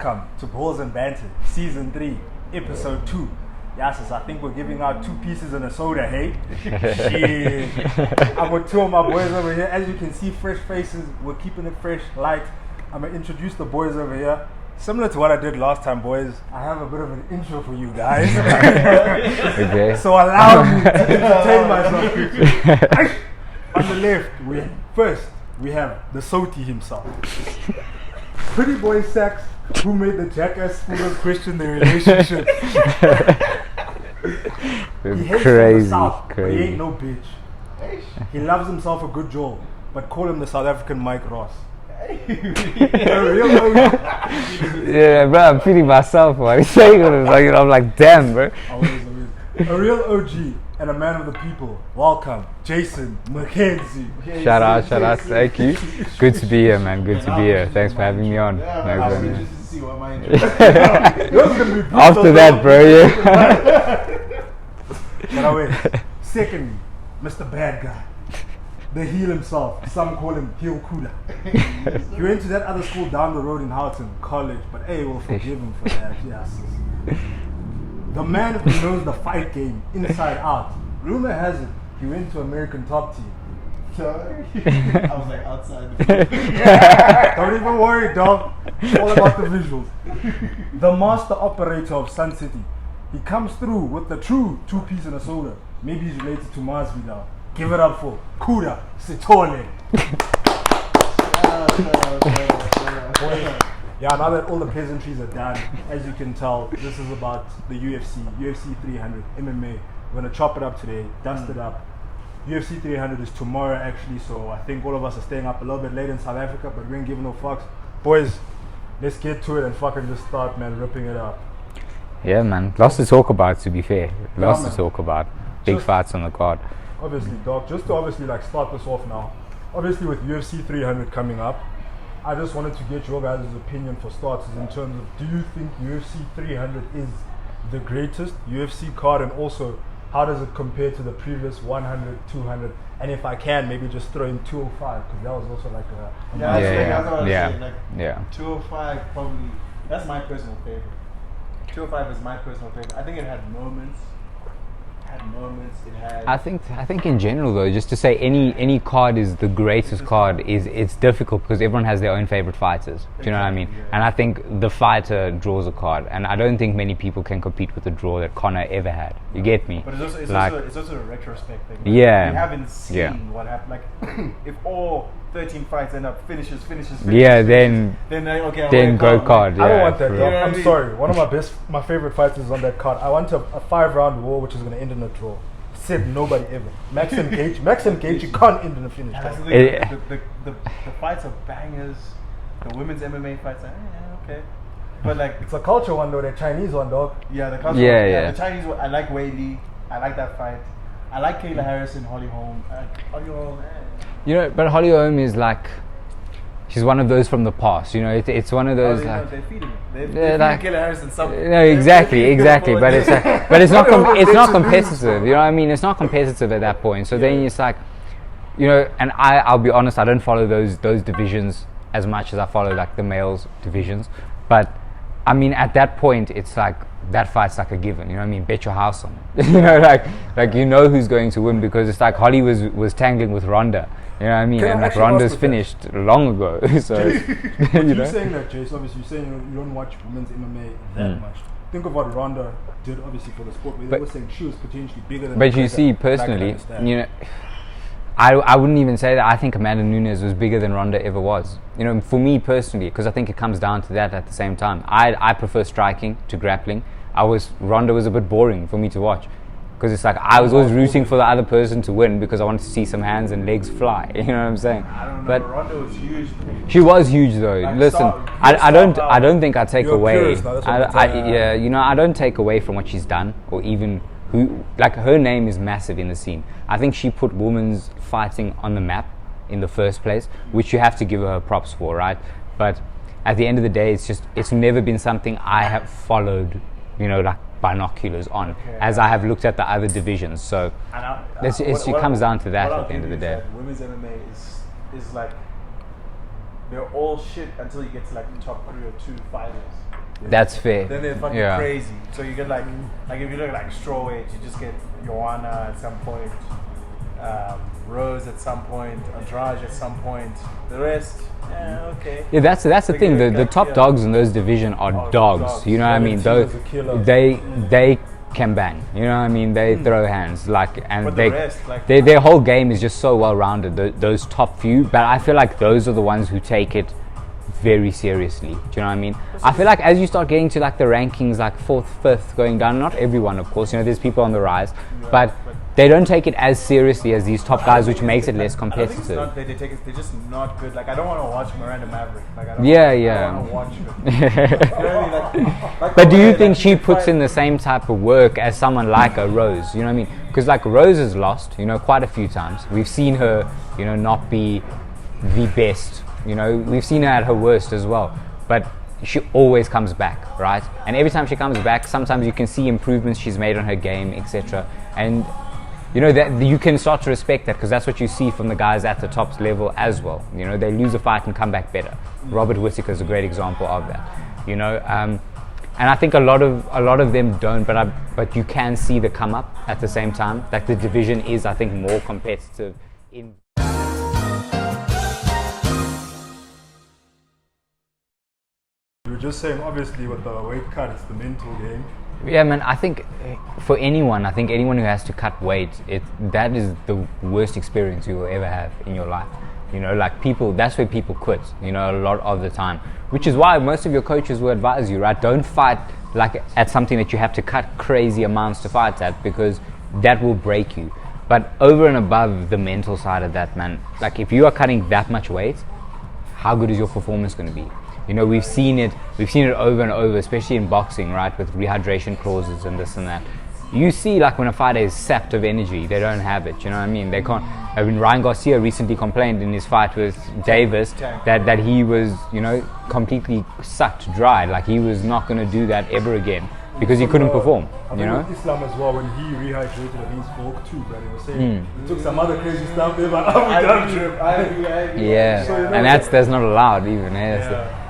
Welcome to Balls and Banter, Season 3, Episode 2. Yes, I think we're giving out 2 pieces and a soda, hey? Shit. I'm with 2 of my boys over here. As you can see, fresh faces. We're keeping it fresh, light. I'm going to introduce the boys over here. Similar to what I did last time, boys, I have a bit of an intro for you guys. Okay. So allow me to entertain myself. On the left, we have the Soti himself. Pretty boy Sax, who made the jackass student question their relationship. He hates the South, but he ain't no bitch. He loves himself a good Joel, but call him the South African Mike Ross. A real OG. Yeah, bro, I'm feeling myself while he's saying it. I'm like, damn, bro. Always. A real OG and a man of the people. Welcome, Jason McKenzie. Shout out, thank you. Good to be here, man. Good to be here. Thanks for having me on. After that, bro, yeah. But wait. Secondly, Mr. Bad Guy. The heel himself. Some call him Heel Kuda. He went to that other school down the road in Houghton College, but hey, we'll forgive him for that. Yes. The man who knows the fight game inside out. Rumor has it he went to American Top Team. Sorry. I was like outside the Don't even worry, dog. It's all about the visuals. The master operator of Sun City. He comes through with the true 2-piece and a soda. Maybe he's related to Masvidal. Give it up for Kuda Sitole. Yeah, now that all the pleasantries are done, as you can tell, this is about the UFC 300, MMA. We're going to chop it up today, dust it up. UFC 300 is tomorrow actually, so I think all of us are staying up a little bit late in South Africa, but we ain't giving no fucks. Boys, let's get to it and fucking just start, man, ripping it up. Yeah, man. Lots to talk about, to be fair. Lots to talk about. Big fights on the card. Obviously, dog, just to obviously like start this off now. Obviously with UFC 300 coming up, I just wanted to get your guys' opinion for starters in terms of, do you think UFC 300 is the greatest UFC card, and also how does it compare to the previous 100, 200, and if I can maybe just throw in 205 because that was also like a yeah. 205 probably, that's my personal favorite. 205 is my personal favorite. I think it had moments. I think in general though, just to say any card is the greatest card it's difficult because everyone has their own favorite fighters. Do you know what I mean? Yeah. And I think the fighter draws a card, and I don't think many people can compete with the draw that Conor ever had. You get me? But it's also a retrospect thing. Like, yeah. We haven't seen what happened. Like if all 13 fights end up finishes. Yeah, then go card. Yeah, I don't want that. real. I'm sorry. One of my favorite fights is on that card. I want a 5-round war which is going to end in a draw. Said nobody ever. Max and Gage, you can't end in a finish. The fights are bangers. The women's MMA fights are okay. But like it's a culture one though. The Chinese one, dog. Yeah, the culture. Yeah. The Chinese one. I like Wei Li. I like that fight. I like Kayla Harrison, Holly Holm. You know, but Holly Holm is like, she's one of those from the past. You know, it's one of those they're feeding it. They're like Kayla Harrison something. No, exactly. But it's like, it's not competitive. You know what I mean? It's not competitive at that point. So then it's like, you know, and I'll be honest, I don't follow those divisions as much as I follow like the males divisions. But I mean, at that point, it's like that fight's like a given. You know what I mean? Bet your house on it. You know, like you know who's going to win because it's like Holly was tangling with Ronda. You know what I mean? And like Ronda's finished long ago. So you're saying that, Jace, obviously you're saying you don't watch women's MMA that much. Think of what Ronda did obviously for the sport, where they were saying she was potentially bigger than. But you see, personally, you know, I wouldn't even say that. I think Amanda Nunes was bigger than Ronda ever was. You know, for me personally, because I think it comes down to that at the same time. I prefer striking to grappling. Ronda was a bit boring for me to watch. Because it's like I was always rooting for the other person to win because I wanted to see some hands and legs fly. You know what I'm saying? I don't know. But Ronda was huge. She was huge though. Like Listen, I don't think I take away. I don't take away from what she's done or even who. Like her name is massive in the scene. I think she put women's fighting on the map in the first place, which you have to give her props for, right? But at the end of the day, it's never been something I have followed. You know, like binoculars on, as I have looked at the other divisions. So it comes down to that at the end of the day. Women's MMA is like they're all shit until you get to like the top 3 or 2 fighters. That's fair. Then they're fucking crazy. So you get like if you look at like strawweight, you just get Joanna at some point, Rose at some point, Andrade at some point. The rest, okay. Yeah, that's the thing. The top dogs in those division are dogs. You know what I mean? They can bang. You know what I mean? They throw hands and their whole game is just so well rounded. Those top few, but I feel like those are the ones who take it very seriously. Do you know what I mean? I feel like as you start getting to like the rankings, like 4th, 5th, going down. Not everyone, of course. You know, there's people on the rise, but they don't take it as seriously as these top guys, which makes it less competitive. They're just not good. Like I don't want to watch Miranda Maverick. Like I don't want to watch it. You know what I mean? But do you think she puts in the same type of work as someone like a Rose? You know what I mean? Because like Rose has lost, you know, quite a few times. We've seen her, you know, not be the best. You know, we've seen her at her worst as well. But she always comes back, right? And every time she comes back, sometimes you can see improvements she's made on her game, etc. And you know that you can start to respect that because that's what you see from the guys at the top level as well. You know, they lose a fight and come back better. Robert Whittaker is a great example of that. You know, and I think a lot of them don't, but you can see the come up at the same time. Like the division is, I think, more competitive in. You were just saying, obviously, with the weight cut, it's the mental game. Yeah, man, I think for anyone who has to cut weight, that is the worst experience you will ever have in your life. You know, like that's where people quit, you know, a lot of the time. Which is why most of your coaches will advise you, right? Don't fight like at something that you have to cut crazy amounts to fight at because that will break you. But over and above the mental side of that, man, like if you are cutting that much weight, how good is your performance going to be? You know, we've seen it over and over, especially in boxing, right, with rehydration clauses and this and that. You see, like when a fighter is sapped of energy, they don't have it. You know what I mean? They can't. I mean, Ryan Garcia recently complained in his fight with Davis that he was, you know, completely sucked dry. Like he was not going to do that ever again because he couldn't perform. You know, Islam as well, when he rehydrated against Volk too, but he was saying he took some other crazy stuff there, but I'm done trip. Yeah, so, you know, and that's not allowed even.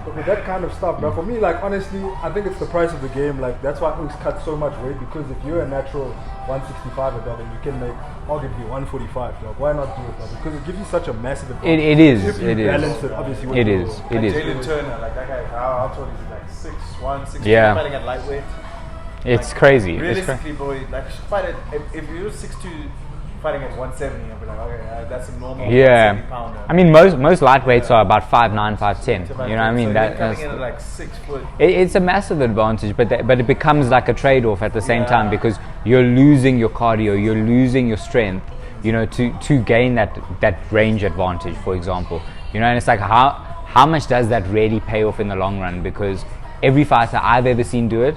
Okay, that kind of stuff. But for me, like honestly, I think it's the price of the game. Like that's why I always cut so much weight, because if you're a natural 165 dog and you can make arguably 145, dog, why not do it? Dog? Because it gives you such a massive advantage. It is. Balance it, obviously. It is. Jalen Turner, like that guy, how tall is he? Like 6'1", 6'2", fighting at lightweight. It's crazy. Realistically, boy, like if you're 6'2", fighting at 170, I'll be like, okay, that's a normal 170 pounder. I mean, most lightweights are about 5'9", 5'10". You know what I mean? So that's in at like 6 foot. It's a massive advantage, but it becomes like a trade-off at the same time, because you're losing your cardio, you're losing your strength, you know, to gain that range advantage, for example. You know, and it's like how much does that really pay off in the long run? Because every fighter I've ever seen do it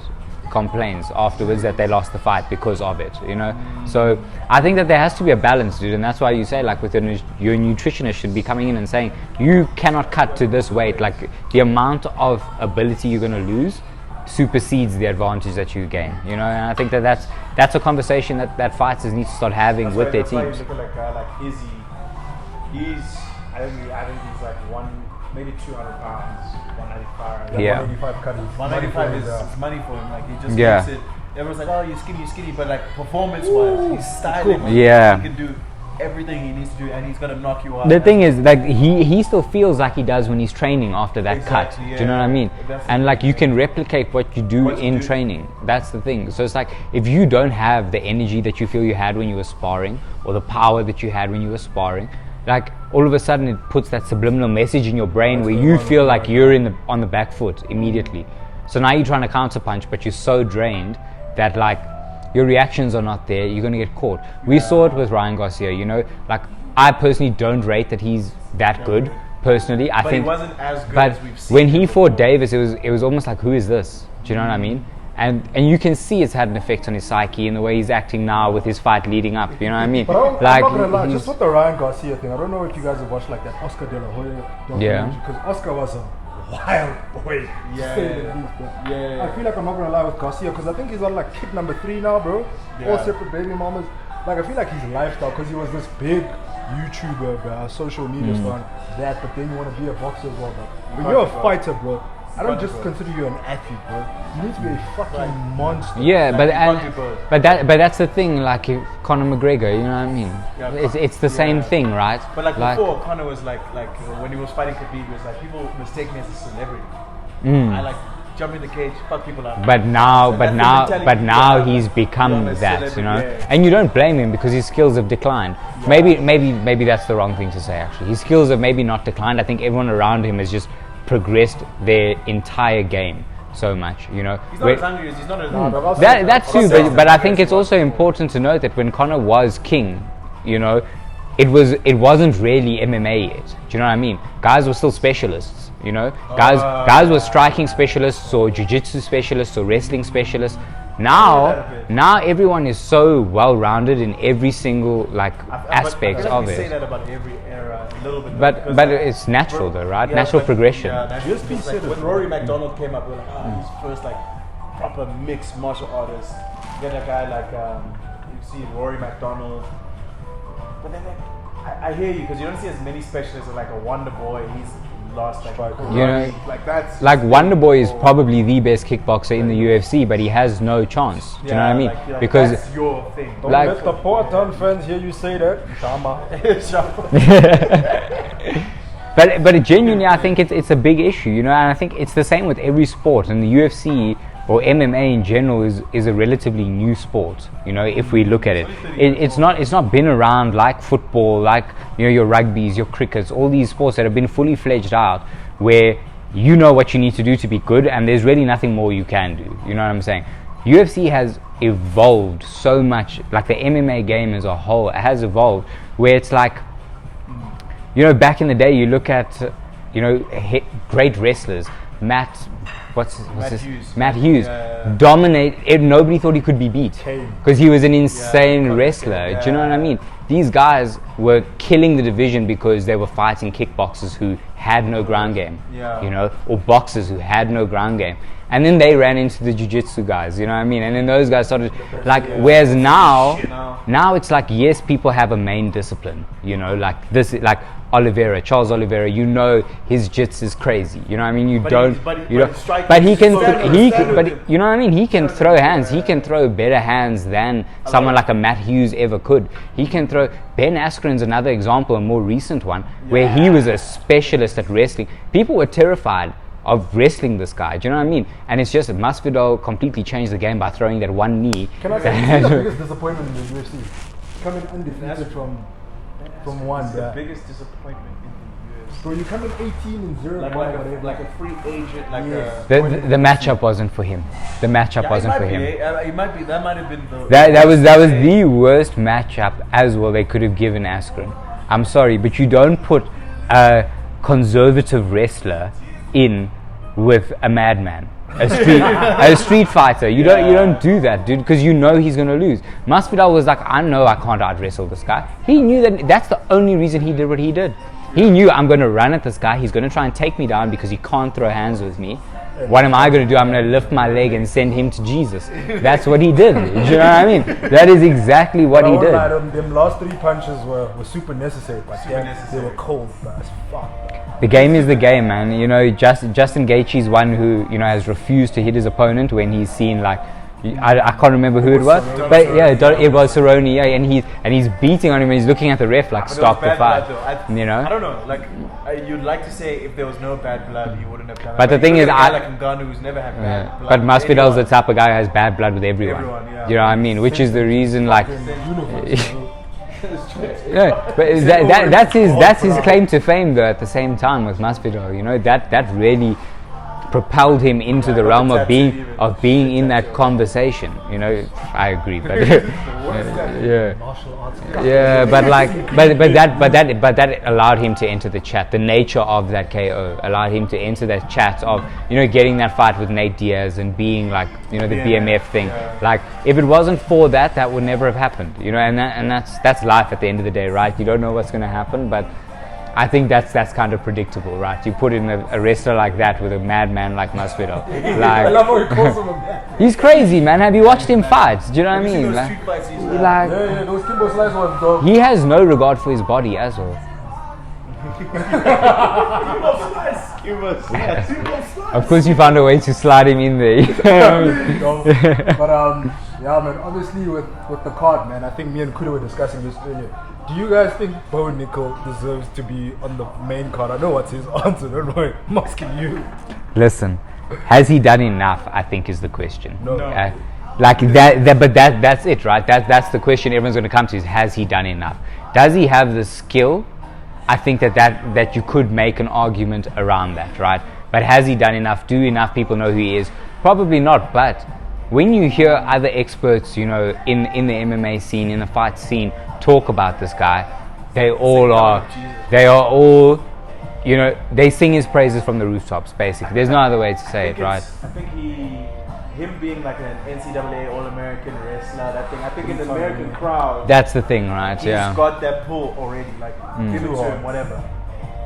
complains afterwards that they lost the fight because of it, you know. So I think that there has to be a balance, dude, and that's why you say, like, your nutritionist should be coming in and saying you cannot cut to this weight. Like, the amount of ability you're going to lose supersedes the advantage that you gain, you know. And I think that's a conversation that fighters need to start having with their teams. Look at a guy like Izzy. I think he's like maybe 200 pounds, 195. Yeah. 185 cut. 185 is money for him. Like, he just makes it. Everyone's like, oh, you're skinny, but like performance-wise, he's styling. Cool. Yeah. He can do everything he needs to do, and he's gonna knock you out. The thing is, like, he still feels like he does when he's training after that cut. Yeah. Do you know what I mean? And like, you can replicate what you do in training. That's the thing. So it's like, if you don't have the energy that you feel you had when you were sparring, or the power that you had when you were sparring, like, all of a sudden it puts that subliminal message in your brain where you feel like you're on the back foot immediately. So now you're trying to counterpunch, but you're so drained that, like, your reactions are not there. You're going to get caught. We saw it with Ryan Garcia, you know. Like, I personally don't rate that he's that good. Personally, I think he wasn't as good but as we've seen. When he fought Davis, it was almost like, who is this? Do you know what I mean? And you can see it's had an effect on his psyche in the way he's acting now with his fight leading up. You know what I mean? But I'm not gonna lie, just with the Ryan Garcia thing, I don't know if you guys have watched like that Oscar De La Hoya documentary. Yeah. Because Oscar was a wild boy. Yeah. I feel like I'm not gonna lie with Garcia, because I think he's on like kid number 3 now, bro. All separate baby mamas. Like, I feel like his lifestyle, because he was this big YouTuber, bro, social media star, but then you want to be a boxer as well, bro. When you're a fighter, bro, I don't just consider you an athlete, bro. You need to be a fucking monster. Yeah, Like, but that's the thing. Like Conor McGregor, you know what I mean? Yeah, it's the same thing, right? But like before, Conor was like when he was fighting Khabib, it was like people mistake me as a celebrity. I like jump in the cage, fuck people up. But now he's become that, you know. Yeah. And you don't blame him because his skills have declined. Yeah. Maybe that's the wrong thing to say. Actually, his skills have maybe not declined. I think everyone around him has just progressed their entire game so much, you know. He's not as hungry as he's not as That too, but I think it's also important to note that when Conor was king, you know, it wasn't really MMA yet. Do you know what I mean? Guys were still specialists, you know. Guys were striking specialists or jiu-jitsu specialists or wrestling specialists. Now everyone is so well-rounded in every single aspect of it. I say that about every era a little bit. But it's natural though, right? Natural progression. Yeah, natural. Like when Rory McDonald came up, we were like, he's first proper mixed martial artist. You get a guy like you see Rory McDonald. But then I hear you because you don't see as many specialists as like a Wonder Boy. He's lost you know, that's like Wonder Boy is probably the best kickboxer in the UFC, but he has no chance. Do you know what I mean? Because that's your thing. Don't let the Portland fans hear you say that. But genuinely, I think it's a big issue, you know, and I think it's the same with every sport. And the UFC or MMA in general is a relatively new sport, you know, if we look at it. It's not been around like football, like, you know, your rugbies, your crickets, all these sports that have been fully fledged out where you know what you need to do to be good and there's really nothing more you can do. You know what I'm saying? UFC has evolved so much, like the MMA game as a whole, it has evolved where it's like, you know, back in the day you look at, you know, great wrestlers, Matt Hughes dominated. Nobody thought he could be beat because he was an insane wrestler. Do you know what I mean? These guys were killing the division because they were fighting kickboxers who had no ground game, you know, or boxers who had no ground game. And then they ran into the jiu-jitsu guys, you know what I mean? And then those guys started, like, whereas now it's like, yes, people have a main discipline, you know, like this, like Charles Oliveira, you know, his jits is crazy, you know what I mean? You know, but you know what I mean? He can throw hands, he can throw better hands than someone like a Matt Hughes ever could. He can throw. Ben Askren's another example, a more recent one, where he was a specialist at wrestling. People were terrified of wrestling this guy, do you know what I mean? And it's just Masvidal completely changed the game by throwing that one knee. Can I say the biggest disappointment in the UFC? Coming undefeated from one. The biggest disappointment in the UFC. Bro, you come in 18-0, like a free agent, like the matchup wasn't for him. The matchup wasn't for him. It might be. That might have been the. That was the worst matchup as well. They could have given Askren. I'm sorry, but you don't put a conservative wrestler in with a madman, a street fighter. You don't do that, dude, because you know he's gonna lose. Masvidal was like, I know I can't out wrestle this guy. He knew that's the only reason he did what he did. He knew I'm gonna run at this guy. He's gonna try and take me down because he can't throw hands with me. What am I gonna do? I'm gonna lift my leg and send him to Jesus. That's what he did. You know what I mean? That is exactly what he did. Them last 3 punches were super necessary, but they were cold, as fuck. The game is the game, man. You know, Justin Gaethje's one who, you know, has refused to hit his opponent when he's seen, like, I can't remember who it was, but it was Cerrone, and he's beating on him and he's looking at the ref like, stop the fight. You know? I don't know, like, you'd like to say if there was no bad blood, he wouldn't have done it. But the thing is, like Ngannou, who's never had bad blood. But Masvidal's the type of guy who has bad blood with everyone. You know what I mean? Which is the reason, like. Yeah, but that's his claim to fame though. At the same time with Masvidal, you know, that really propelled him into the realm of being in that conversation. You know, I agree, but but that allowed him to enter the chat. The nature of that KO allowed him to enter that chat of, you know, getting that fight with Nate Diaz and being like, you know, the BMF thing. Like, if it wasn't for that, that would never have happened. You know, and that's life at the end of the day, right? You don't know what's going to happen, but I think that's kind of predictable, right? You put in a wrestler like that with a madman like Masvidal. Like, I love how he calls him a man. He's crazy, man. Have you watched him fight? Do you know what I mean? Those Kimbo Slice ones, dog. He has no regard for his body as well. Of course, you found a way to slide him in there. No, but yeah, man. Obviously, with the card, man. I think me and Kuda were discussing this earlier. Do you guys think Bo Nickel deserves to be on the main card? I know what's his answer. Don't worry, I'm asking you. Listen, has he done enough? I think is the question. No. Like that, but that's it, right? That's the question everyone's going to come to: is has he done enough? Does he have the skill? I think that you could make an argument around that, right? But has he done enough? Do enough people know who he is? Probably not. But when you hear other experts, in the MMA scene, in the fight scene, talk about this guy, they are all, they sing his praises from the rooftops. Basically, there's no other way to say it, right? I think him being like an NCAA All-American wrestler, I think in the American crowd, that's the thing, right? He's Yeah. got that pull already, like give it to him, whatever.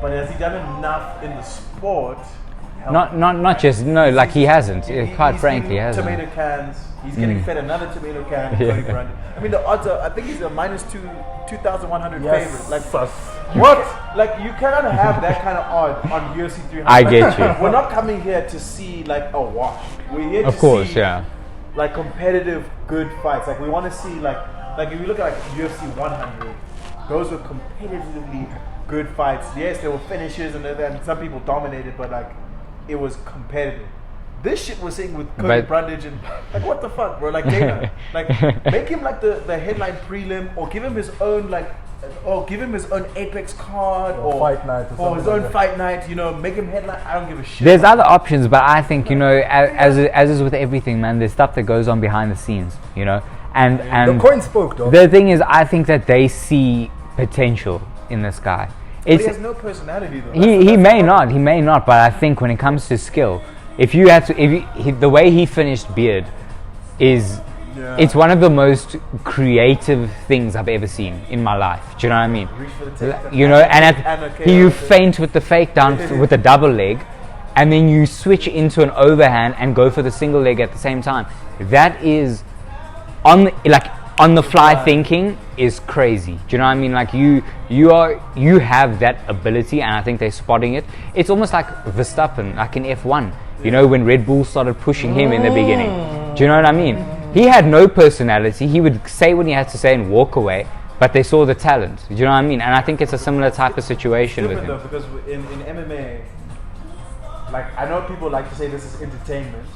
But has he done enough in the sport? Not just like he hasn't. Quite frankly, he hasn't. Tomato cans. He's getting fed another tomato can. I mean, the odds are. I think he's a -2,100 favorite. Like what? Like you cannot have that kind of odd on UFC 300. I get you. We're not coming here to see like a wash. We're here Of to course, see yeah. like competitive good fights. Like we want to see like if you look at like UFC 100, those were competitively good fights. Yes, there were finishes and some people dominated, but like it was competitive. This shit we're seeing with Cody Brundage and like what the fuck, bro? Like Dana, like make him like the headline prelim, or give him his own Apex card, or fight night, or his own fight night. Make him headline. I don't give a shit. There's other options, but I think as is with everything, man. There's stuff that goes on behind the scenes, and the coin spoke, dog. The thing is, I think that they see potential in this guy. But he has no personality though. He may not, but I think when it comes to skill, the way he finished Beard is, it's one of the most creative things I've ever seen in my life. Do you know what I mean? You feint with the fake down with the double leg, and then you switch into an overhand and go for the single leg at the same time. That is on the fly thinking is crazy. Do you know what I mean? Like you have that ability, and I think they're spotting it. It's almost like Verstappen, like in F1. When Red Bull started pushing him in the beginning. Do you know what I mean? He had no personality. He would say what he had to say and walk away, but they saw the talent. Do you know what I mean? And I think it's a similar type of situation with him. Though, because in MMA, like I know people like to say this is entertainment,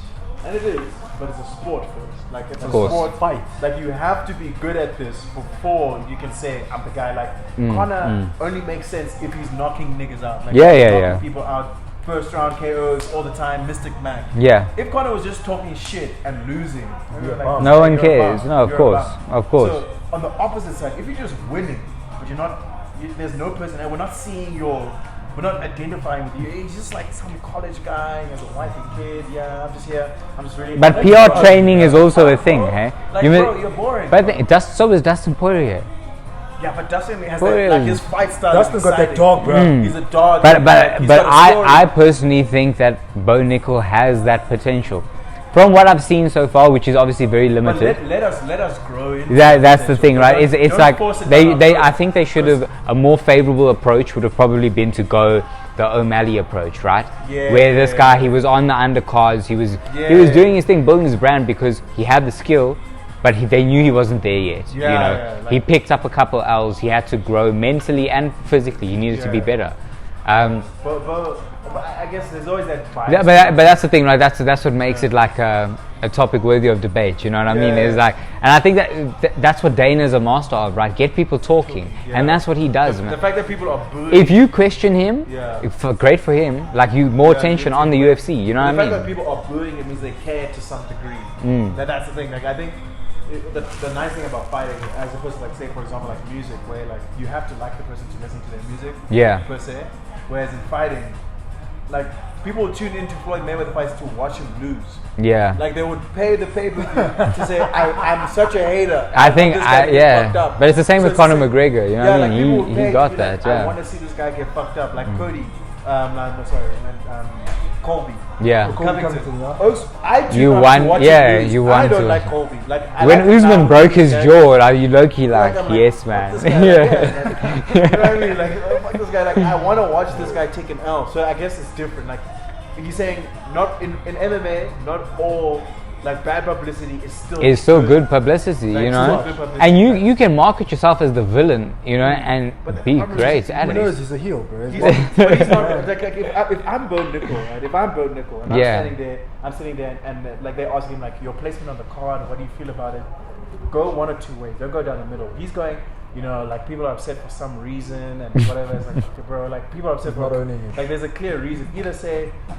and it is, but it's a sport first. Like it's a sport fight. Like you have to be good at this before you can say I'm the guy. Like Conor only makes sense if he's knocking niggas out. Like knocking people out. First round KOs all the time, Mystic Mac. Yeah. If Conor was just talking shit and losing, no one cares. No, of course. So on the opposite side, if you're just winning, but there's no personality. We're not seeing we're not identifying with you. He's just like some college guy. He has a wife and kid. Yeah, I'm just here. I'm just really. But PR training is also a thing, hey? Like, you're boring. But so is Dustin Poirier. Yeah, but Dustin has that, his fight style. Dustin's got that dog, bro. He's a dog. But I personally think that Bo Nickel has that potential. From what I've seen so far, which is obviously very limited. But let us grow into that's the thing, right? It's like I think they should have, a more favorable approach would have probably been to go the O'Malley approach, right? Yeah. Where this guy, he was on the undercards, he was doing his thing, building his brand because he had the skill. But they knew he wasn't there yet. He picked up a couple L's. He had to grow mentally and physically. He needed to be better. But I guess there's always that bias. Yeah, but that's the thing, right? That's what makes it like a topic worthy of debate. You know what I mean? It's like, and I think that's what Dana's a master of, right? Get people talking, and that's what he does. The fact that people are booing. If you question him, great for him. Like more attention on the UFC. You know what I mean? The fact that people are booing it means they care to some degree. That's the thing. Like I think. The nice thing about fighting, as opposed to like say for example like music, where like you have to like the person to listen to their music, per se. Whereas in fighting, like people would tune into Floyd Mayweather fights to watch him lose. Yeah. Like they would pay the pay-per-view to say I'm such a hater. I think but it's the same with Conor McGregor. You know what I mean? He got that. I want to see this guy get fucked up. Like Cody. Colby. Yeah. Covington, yeah. I do You not won, watch yeah, him lose. you won I don't to- like Colby. Like When I like Usman him broke now, his okay? jaw, are you low-key like, I'm yes, fuck man. this guy, Yeah. like, you know what I mean? Like, fuck this guy. Like, I want to watch this guy take an L. So I guess it's different. Like, he's saying not in MMA, not all like bad publicity is still. It's still good publicity, Like, you still know. good publicity, And like- you can market yourself as the villain, you know, and But the be problem is great at Who knows? it. He's a heel, bro. But he's not like if I'm Bo Nickel, right? If I'm Bo Nickel and Yeah. I'm sitting there and like they're asking him like your placement on the card, what do you feel about it? Go one or two ways. Don't go down the middle. He's going, you know, like people are upset for some reason and whatever. It's like, okay, bro, like people are upset Not for owning it. like there's a clear reason.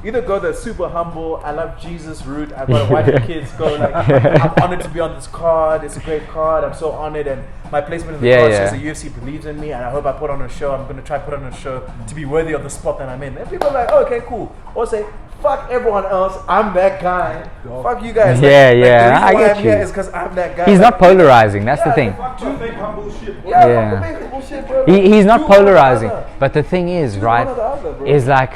Either go the super humble, I love Jesus route. I've got a wife and kids. Go like I'm honored to be on this card. It's a great card. I'm so honored and my placement in the card says the UFC believes in me and I hope I put on a show. I'm gonna try to put on a show to be worthy of the spot that I'm in. And people are like, oh, okay, cool. Or say, fuck everyone else. I'm that guy. Fuck you guys. Yeah, like, yeah, the reason I why get I'm you. here is because I'm that guy. He's Like, not polarizing, that's the yeah, thing. fuck Do fake humble shit, bro. Yeah, Yeah. fuck the fake bullshit, bro. He's not Do one or the polarizing. other. But the thing is, Do right, one or the other, bro. is like,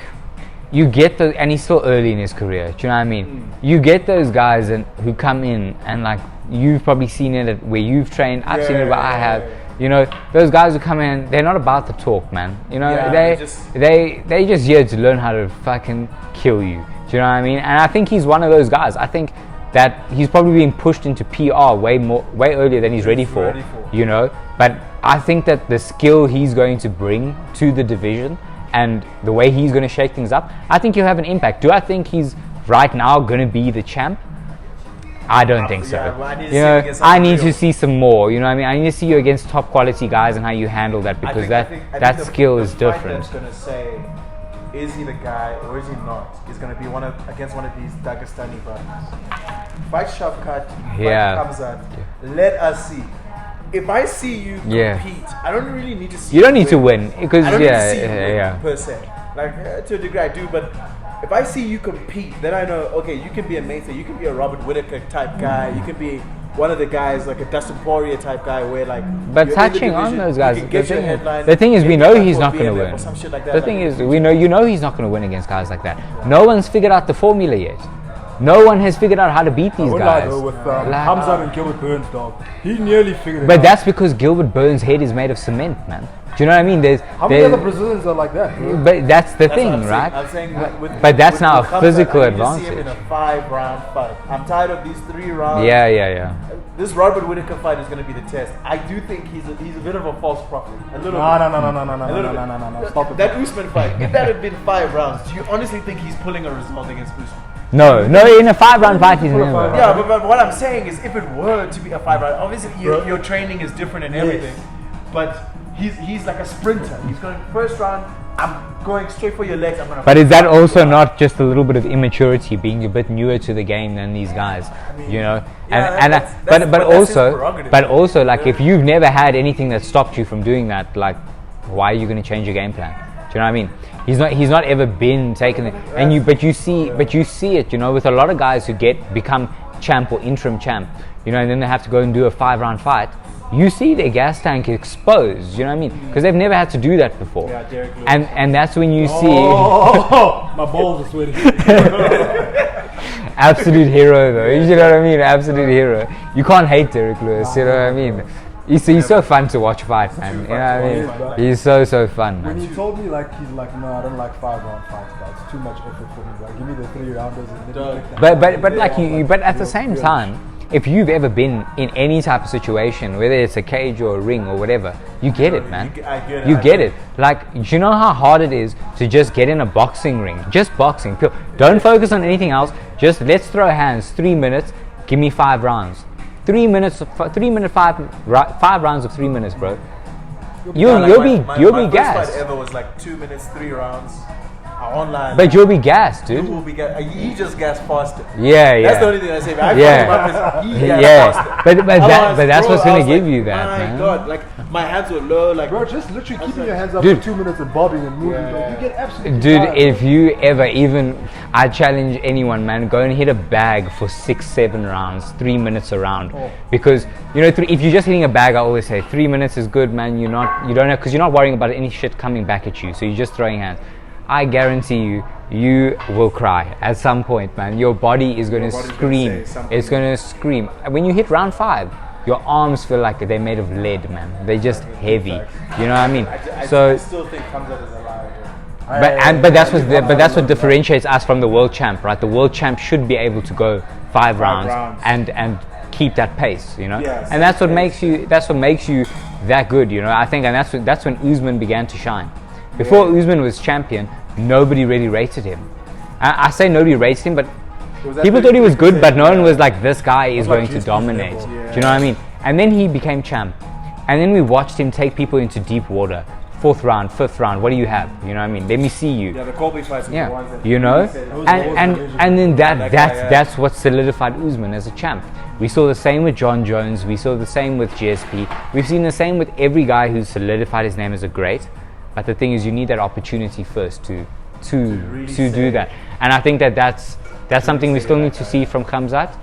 you get the, and he's still early in his career, do you know what I mean? You get those guys who come in and like, you've probably seen it at where you've trained, I've seen it where I have. You know, those guys who come in, they're not about the talk, man. You know, Yeah, they just here to learn how to fucking kill you. Do you know what I mean? And I think he's one of those guys. I think that he's probably being pushed into PR way earlier than he's ready for. You know, but I think that the skill he's going to bring to the division and the way he's going to shake things up, I think he'll have an impact. Do I think he's right now going to be the champ? I don't think so. Yeah, well, I need to you see him know, against I something need to real. see some more. You know what I mean? I need to see you against top quality guys and how you handle that I because think- I think that the- skill the is fight different. That's gonna say, is he the guy or is he not? Is gonna be against one of these Dagestani brothers. Fight Shavkat, Yeah. fight Kamzat. Let us see. If I see you Yeah. compete, I don't really need to see. You don't need to win because I don't need to yeah, see you win yeah. per se. Like to a degree I do, but if I see you compete, then I know okay, you can be a Mesa, you can be a Robert Whittaker type guy, you can be one of the guys like a Dustin Poirier type guy where like. But you're in the touching on division, those guys, you can get your the headline, thing is, we get know your he's for not going to BMF win. or some shit like that, The like, thing is, we know he's not going to win against guys like that. No one's figured out the formula yet. No one has figured out how to beat these With guys. Hamzat and Gilbert Burns, dog. He nearly figured it But out. that's because Gilbert Burns' head is made of cement, man. Do you know what I mean? How many other Brazilians are like that, bro? But that's the That's thing, what I'm saying. right? I'm saying with But that's with now a Khamzat, physical I need to see him in advantage. a 5-round fight. I'm tired of these 3 rounds. Yeah. This Robert Whittaker fight is going to be the test. I do think he's a bit of a false prophet. A little bit. No. Stop it. That Usman fight, if that had been 5 rounds, do you honestly think he's pulling a result against Usman? No, in a 5-round fight, he's never. Yeah, but what I'm saying is, if it were to be a 5-round, obviously your training is different and everything, but he's like a sprinter. He's going first round. I'm going straight for your legs. I'm gonna. But is that also not just a little bit of immaturity, being a bit newer to the game than these guys? You know, but also, like if you've never had anything that stopped you from doing that, like why are you going to change your game plan? Do you know what I mean? He's not ever been taken, but you see it, you know, with a lot of guys who become champ or interim champ, you know, and then they have to go and do a 5-round fight. You see their gas tank exposed, you know what I mean? Because they've never had to do that before. Yeah, Derek Lewis. And that's when you see My balls are sweating. absolute hero though. You know what I mean? Absolute hero. You can't hate Derek Lewis, you know what I mean? He's so fun to watch fight, man. You know what I mean? He's so fun, When man. he told me he's like, no, I don't like 5-round fights, guys. It's too much effort for me. Like, give me the 3-rounders and let me pick them. But like but at the same time, if you've ever been in any type of situation, whether it's a cage or a ring or whatever, you get it, man. You get it. Like, do you know how hard it is to just get in a boxing ring? Just boxing. Don't focus on anything else. Just let's throw hands. 3 minutes. Give me 5 rounds. 5 rounds of 3 minutes, bro. You'll be my gassed. first fight ever was like 2 minutes, 3 rounds. Online. But you'll be gassed, You dude. will be he just gas faster. Yeah. That's the only thing I say. I Yeah. But that's what's gonna give you that, my man. God, like my hands were low, like Bro, just literally keeping your hands up Dude. for 2 minutes and bobbing and moving, bro. You get absolutely Dude, tired, if you ever I challenge anyone, man, go and hit a bag for 6-7 rounds, 3 minutes a round. Because, you know, if you're just hitting a bag, I always say 3 minutes is good, man. Because you're not worrying about any shit coming back at you. So you're just throwing hands. I guarantee you will cry at some point, man. Your body is going to scream. It's going to scream. When you hit round 5, your arms feel like they're made of lead, man. They're just heavy. You know what I mean? I still think Khamzat is alive. But that's what differentiates us from the world champ, right? The world champ should be able to go 5 rounds and keep that pace, you know. Yes. And that's what makes you that good, you know. I think, and that's when Usman began to shine. Before Usman was champion, nobody really rated him. I say nobody rated him, but people thought he was good, but no one was like, this guy is going to dominate. Do you know what I mean? And then he became champ, and then we watched him take people into deep water. 4th round, 5th round, what do you have? You know what I mean? Let me see you. Yeah, the Colby fights. Yeah, the ones that you know, and then that's what solidified Usman as a champ. We saw the same with Jon Jones. We saw the same with GSP. We've seen the same with every guy who's solidified his name as a great. But the thing is, you need that opportunity first to do that. And I think that's something we still need to see from Khamzat.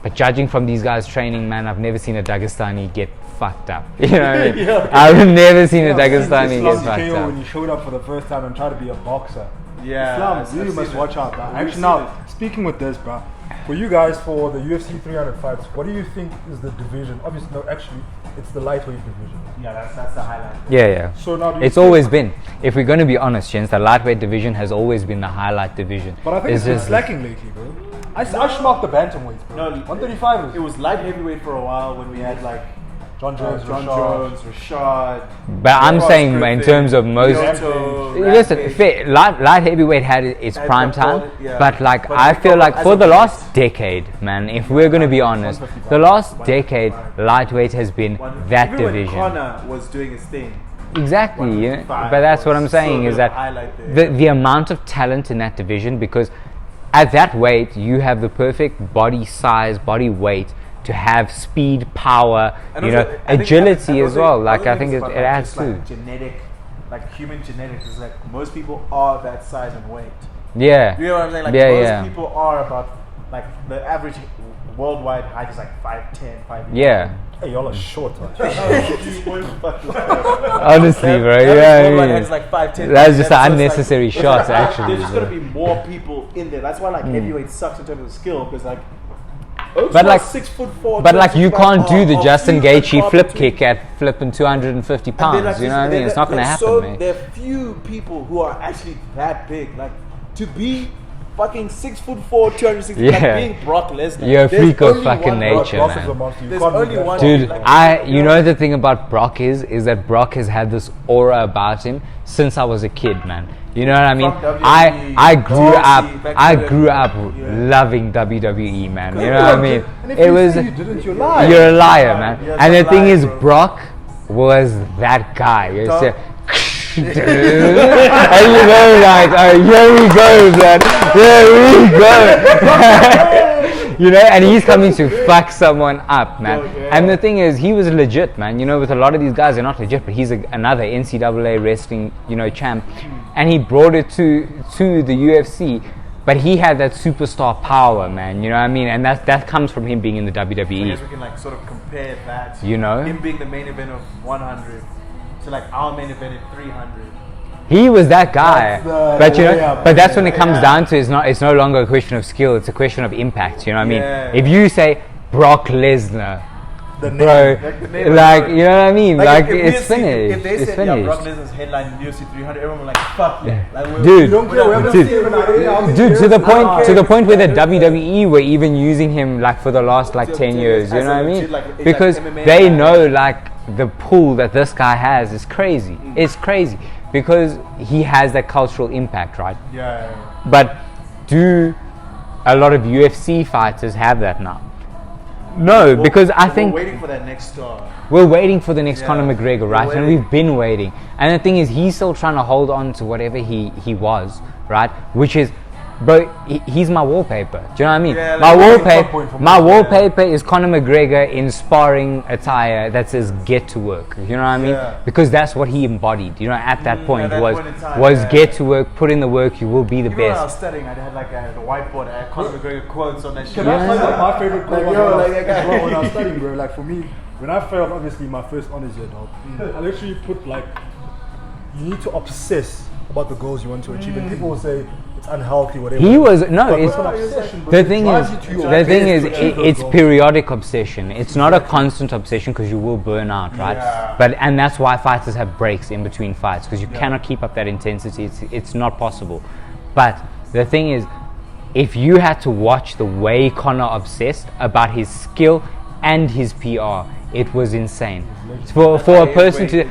But judging from these guys training, man, I've never seen a Dagestani get fucked up. You know what I mean? I've never seen a Dagestani get fucked up. When you showed up for the first time and tried to be a boxer. Yeah. Islam, you must watch out, bro. Actually, now, speaking with this, bro, for you guys, for the UFC 300 fights, what do you think is the division? Obviously, no, actually, it's the lightweight division. Yeah, that's the highlight. Yeah. So now it's always been. If we're going to be honest, Jens, the lightweight division has always been the highlight division. But I think it's been slacking lately, bro. I smoked the bantamweights, bro. No, 135 it was light heavyweight for a while when we had like Jon Jones, Rashad. But I'm saying in terms of most. Listen, light heavyweight had its prime time, but like I feel like for the last decade, man, if we're going to be honest, the last decade, lightweight has been that division. Conor was doing his thing. Exactly, yeah. But that's what I'm saying is that the amount of talent in that division, because at that weight you have the perfect body size, body weight to have speed, power, and you know, agility as well. Like I think it adds to like genetic, like human genetics is like most people are that size and weight. Yeah. You know what I'm saying? Like most people are about like the average worldwide height is like 5'10", 5'11". Yeah. Hey, y'all are short, man. Honestly, bro. Yeah, it's like 5'10". That's just an unnecessary shot, actually. There's just gonna be more people in there. That's why like heavyweight sucks in terms of skill, because like. But like 6'4", but like you can't do the Justin Gaethje flip kick at flipping 250 pounds. Like, you know what I mean? It's not going to happen, man. There are few people who are actually that big. Like to be fucking 6'4", 260, like being Brock Lesnar. You're a freak of fucking nature, man. There's only one. Dude, you know the thing about Brock is that Brock has had this aura about him since I was a kid, man. You know what I mean? I grew up loving WWE, man. You know what I mean? It was you're a liar, man. And the thing is, Brock was that guy. And you know, like, oh, here we go, man. Here we go. You know, and he's coming to fuck someone up, man. And the thing is, he was legit, man. You know, with a lot of these guys, they're not legit, but he's another NCAA wrestling, you know, champ. And he brought it to the UFC. But he had that superstar power, man. You know what I mean? And that comes from him being in the WWE. So I guess we can like sort of compare that. You know, him being the main event of 100 to like our main event at 300. He was that guy, but you know, but that's when it comes down to it's no longer a question of skill; it's a question of impact. You know what I mean? If you say Brock Lesnar, bro, like you know what I mean? Like it's finished. If they said yeah, Brock Lesnar's headline in UFC 300, everyone would like fuck yeah. Like, dude, to the point where the WWE were even using him like for the last like 10 years. You know what I mean? Because they know like the pull that this guy has is crazy. It's crazy. Because he has that cultural impact, right? Yeah. But do a lot of UFC fighters have that now? No, because I think we're waiting for that next star. We're waiting for the next Conor McGregor, right? And we've been waiting. And the thing is, he's still trying to hold on to whatever he was, right? Which is, bro, he's my wallpaper. Do you know what I mean? Yeah, like my wallpaper is Conor McGregor in sparring attire that says "get to work." You know what I mean? Yeah. Because that's what he embodied. You know, at that point was get to work, put in the work, you will be the best. When I was studying, I had like a whiteboard. I had Conor McGregor quotes on that shit. Can I tell you like my favorite quote when I was studying, bro? Like for me, when I failed, obviously my first honors year, dog, I literally put like, you need to obsess about the goals you want to achieve, and people will say it's unhealthy, whatever. He was no. But It's an obsession, but the it thing drives is. you to your The thing best is, to achieve those it's goals. periodic obsession. It's not a constant obsession because you will burn out, right? Yeah. And that's why fighters have breaks in between fights because you cannot keep up that intensity. It's not possible. But the thing is, if you had to watch the way Conor obsessed about his skill and his PR, it was insane. For a person to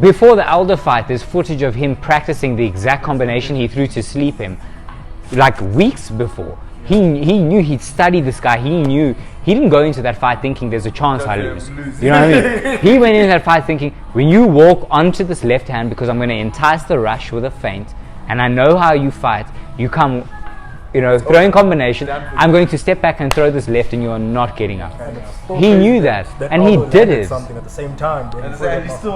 before the Elder fight, there's footage of him practicing the exact combination he threw to sleep him, like weeks before. He knew, he'd studied this guy. He knew he didn't go into that fight thinking there's a chance I lose. You know what I mean? He went into that fight thinking, when you walk onto this left hand, because I'm going to entice the rush with a feint, and I know how you fight. You come, throwing combination. I'm going to step back and throw this left, and you are not getting up. He knew that, and he did it. Something at the same time.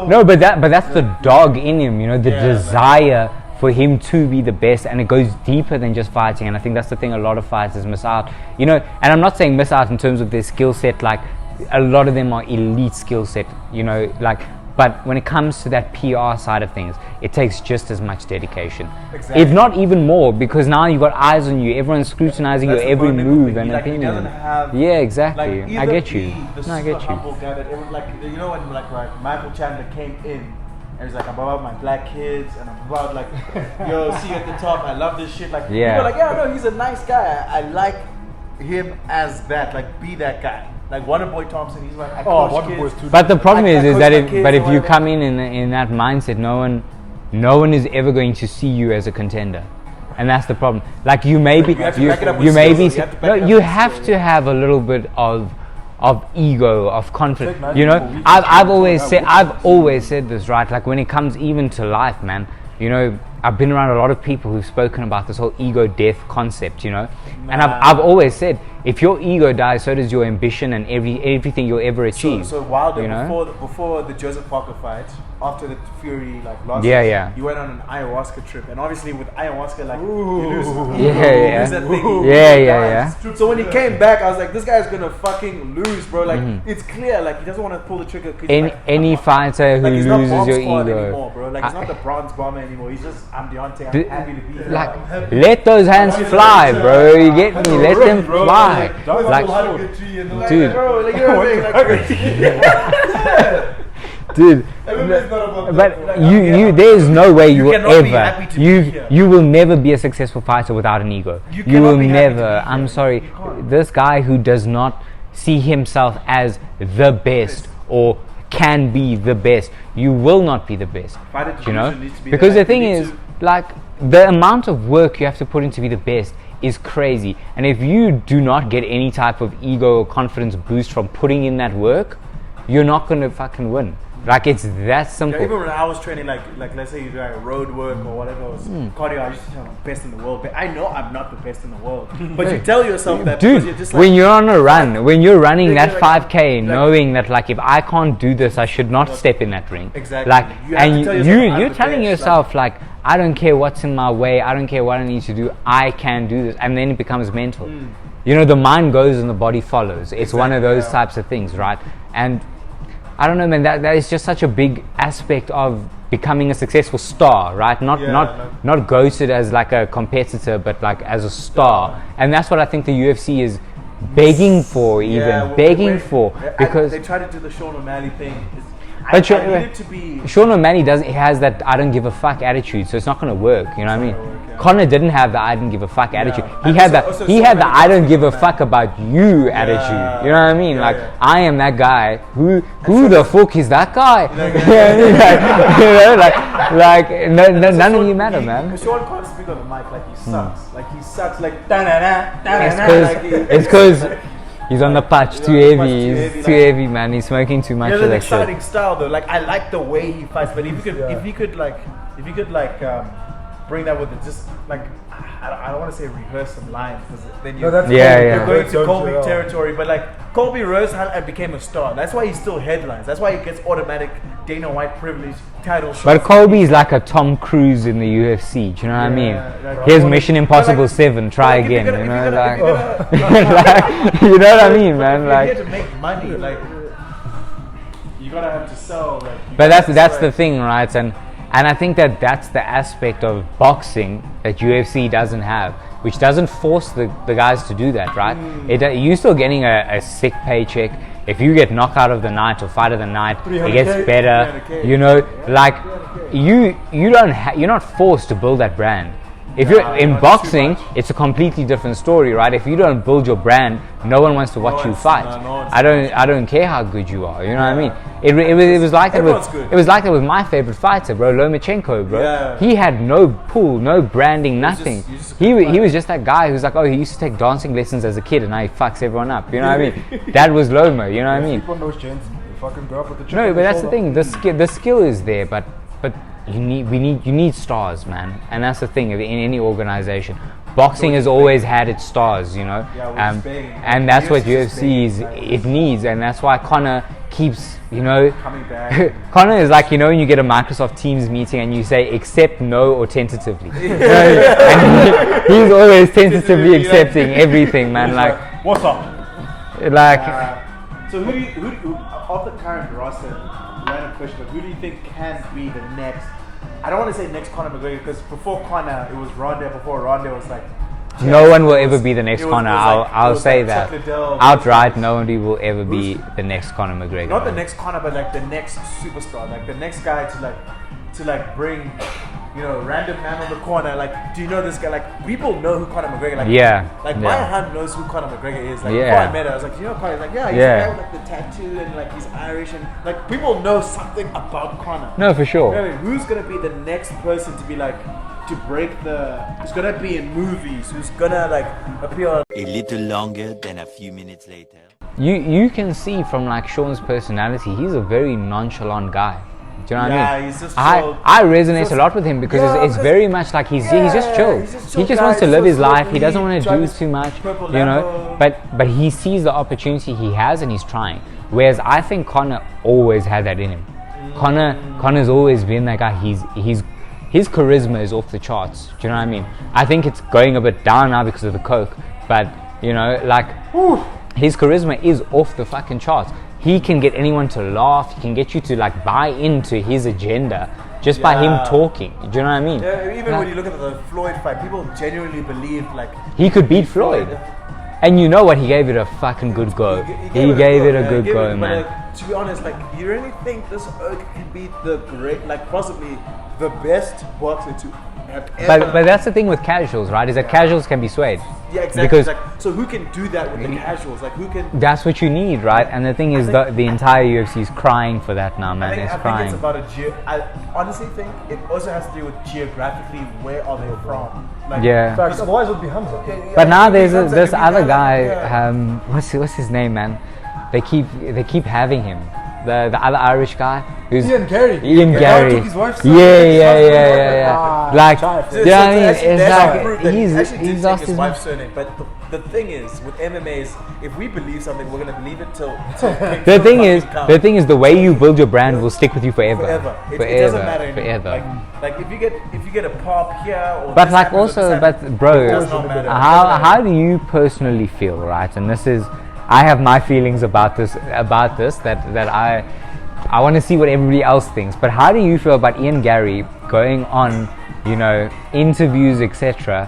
No, but that's the dog in him, the desire for him to be the best, and it goes deeper than just fighting. And I think that's the thing a lot of fighters miss out. And I'm not saying miss out in terms of their skill set. Like a lot of them are elite skill set. But when it comes to that PR side of things, it takes just as much dedication, if not even more, because now you've got eyes on you. Everyone's scrutinizing your every move and opinion. Yeah, exactly. I get you. I get you. Humble guy that when Michael Chandler came in. And he's like, I'm about my black kids, and I'm about see you at the top. I love this shit. People are like, no, he's a nice guy. I like him as that. Be that guy. Like Wonderboy Thompson, he's like, I coach kids. But the problem is that if you come in that mindset, no one is ever going to see you as a contender, and that's the problem. Like you have to have a little bit of ego, of confidence. I've always said this, right? Like when it comes even to life, man. I've been around a lot of people who've spoken about this whole ego death concept, and I've always said, if your ego dies, so does your ambition and everything you'll ever achieve. So Wilder, before the Joseph Parker fight, after the Fury lost, you went on an ayahuasca trip, and obviously with ayahuasca, you lose that thing. So when he came back, I was like, this guy's gonna fucking lose, bro. It's clear, he doesn't want to pull the trigger. Any fighter who loses your ego, anymore, bro. He's not the bronze bomber anymore. He's just, I'm Deontay. I'm happy to be here. Let those hands fly, bro. You get me? Let them fly. Dude, dude, but there's no way you will never be a successful fighter without an ego. You will never. I'm sorry. This guy who does not see himself as the best or can be the best, you will not be the best. Because the thing is, the amount of work you have to put in to be the best is crazy, and if you do not get any type of ego or confidence boost from putting in that work, you're not going to fucking win. It's that simple. Even when I was training, let's say you do road work or whatever, cardio, I used to say I'm the best in the world, but I know I'm not the best in the world. But you tell yourself that, dude, you're just when you're on a run, when you're running that 5K, knowing that if I can't do this, I should not step in that ring. Exactly. You're telling yourself I don't care what's in my way, I don't care what I need to do, I can do this, and then it becomes mental. The mind goes and the body follows. It's one of those types of things, right? And I don't know, man. That is just such a big aspect of becoming a successful star, right? Not ghosted as a competitor, but as a star. And that's what I think the UFC is begging for, because they try to do the Sean O'Malley thing. But Sean O'Malley has that I don't give a fuck attitude, so it's not going to work. You know what I mean? Conor didn't have the I don't give a fuck attitude. He had the I don't give a fuck about you attitude. You know what I mean? I am that guy. Who the fuck is that guy? None of you matter, man. Sean can't speak on the mic he sucks. He sucks It's because he's on the patch too heavy. He's too heavy, man. He's smoking too much of that shit. Exciting style though. I like the way he fights, but if you could bring that with it, just I don't want to say rehearse some lines because then you're going to Colby territory. But Colby rose and became a star. That's why he still headlines. That's why he gets automatic Dana White privilege title shots. But Colby's like a Tom Cruise in the UFC. Do you know what I mean? Here's Mission Impossible 7. Try again. You know what I mean, man? You have to make money. You gotta have to sell. But that's the thing, right? And And I think that that's the aspect of boxing that UFC doesn't have, which doesn't force the guys to do that, right? You're still getting a sick paycheck. If you get knockout of the night or fight of the night, it gets better. You know, like you're not forced to build that brand. If you're in boxing, it's a completely different story, right? If you don't build your brand, no one wants to watch you fight. I don't care how good you are. You know what I mean? It was like that with my favorite fighter, bro, Lomachenko, bro. Yeah. He had no pull, no branding, nothing. He was just that guy who's like, oh, he used to take dancing lessons as a kid, and now he fucks everyone up. You know what I mean? That was Loma. You know what I mean? People on those chains, you fucking go up with the chip. No, but that's the thing. The skill is there, but you need stars, man, and that's the thing in any organization. Boxing has always had its stars, you know, and that's what UFC it needs, and that's why Conor keeps, you know, coming back. Conor is like, you know, when you get a Microsoft Teams meeting and you say accept, no, or tentatively, and he's always tentatively accepting everything, man. Like, what's up? Like, so who of the current roster? Random question, but who do you think can be the next? I don't want to say next Conor McGregor, because before Conor it was Ronda. Before Ronda it was like no one will ever be the next Conor. I'll say that outright. Nobody will ever be the next Conor McGregor. Not the next Conor, but like the next superstar, like the next guy to bring, you know, random man on the corner. Like, do you know this guy? Like, people know who Conor McGregor. Like, Maya Hunt knows who Conor McGregor is. Like, before I met her, I was like, you know, Conor. Like, he's the guy with like the tattoo and like he's Irish and like people know something about Conor. No, for sure. You know what I mean? Who's gonna be the next person to be like to break who's gonna be in movies? Who's gonna like appear? A little longer than a few minutes later. You can see from like Sean's personality, he's a very nonchalant guy. Do you know what I mean? He's just chill. I resonate a lot with him because it's very much like he's just chill. He just wants to live his life. He doesn't want to do too much, you know. But he sees the opportunity he has and he's trying. Whereas I think Conor always had that in him. Conor's always been that guy. His charisma is off the charts. Do you know what I mean? I think it's going a bit down now because of the coke. But you know, like his charisma is off the fucking charts. He can get anyone to laugh. He can get you to like buy into his agenda just by him talking. Do you know what I mean? Yeah, even when you look at the Floyd fight, people genuinely believed like he could beat Floyd. And you know what? He gave it a fucking good go. He gave it a good go, man. To be honest, like, you really think this oak can beat the great, like possibly the best boxer to have ever? But that's the thing with casuals, right? Is that casuals can be swayed. Yeah, exactly. Because so who can do that with the casuals? Like, who can? That's what you need, right? And the thing is, the entire UFC is crying for that now, man. I think it's about I honestly think it also has to do with geographically where are they from. Like, Facts, otherwise it would be Hamza. But now there's this other guy. What's his name, man? They keep having him. The other Irish guy who's Ian Gary. Yeah. Like, you know what I mean? It's like he's lost his wife's surname. But the thing is, with MMA is, if we believe something, we're gonna believe it till the thing is, the way you build your brand will stick with you forever. It doesn't matter anymore. Like if you get a pop here, or but like also, bro, how do you personally feel, right? And this is. I have my feelings about this that I want to see what everybody else thinks. But how do you feel about Ian Gary going on, you know, interviews, etc.,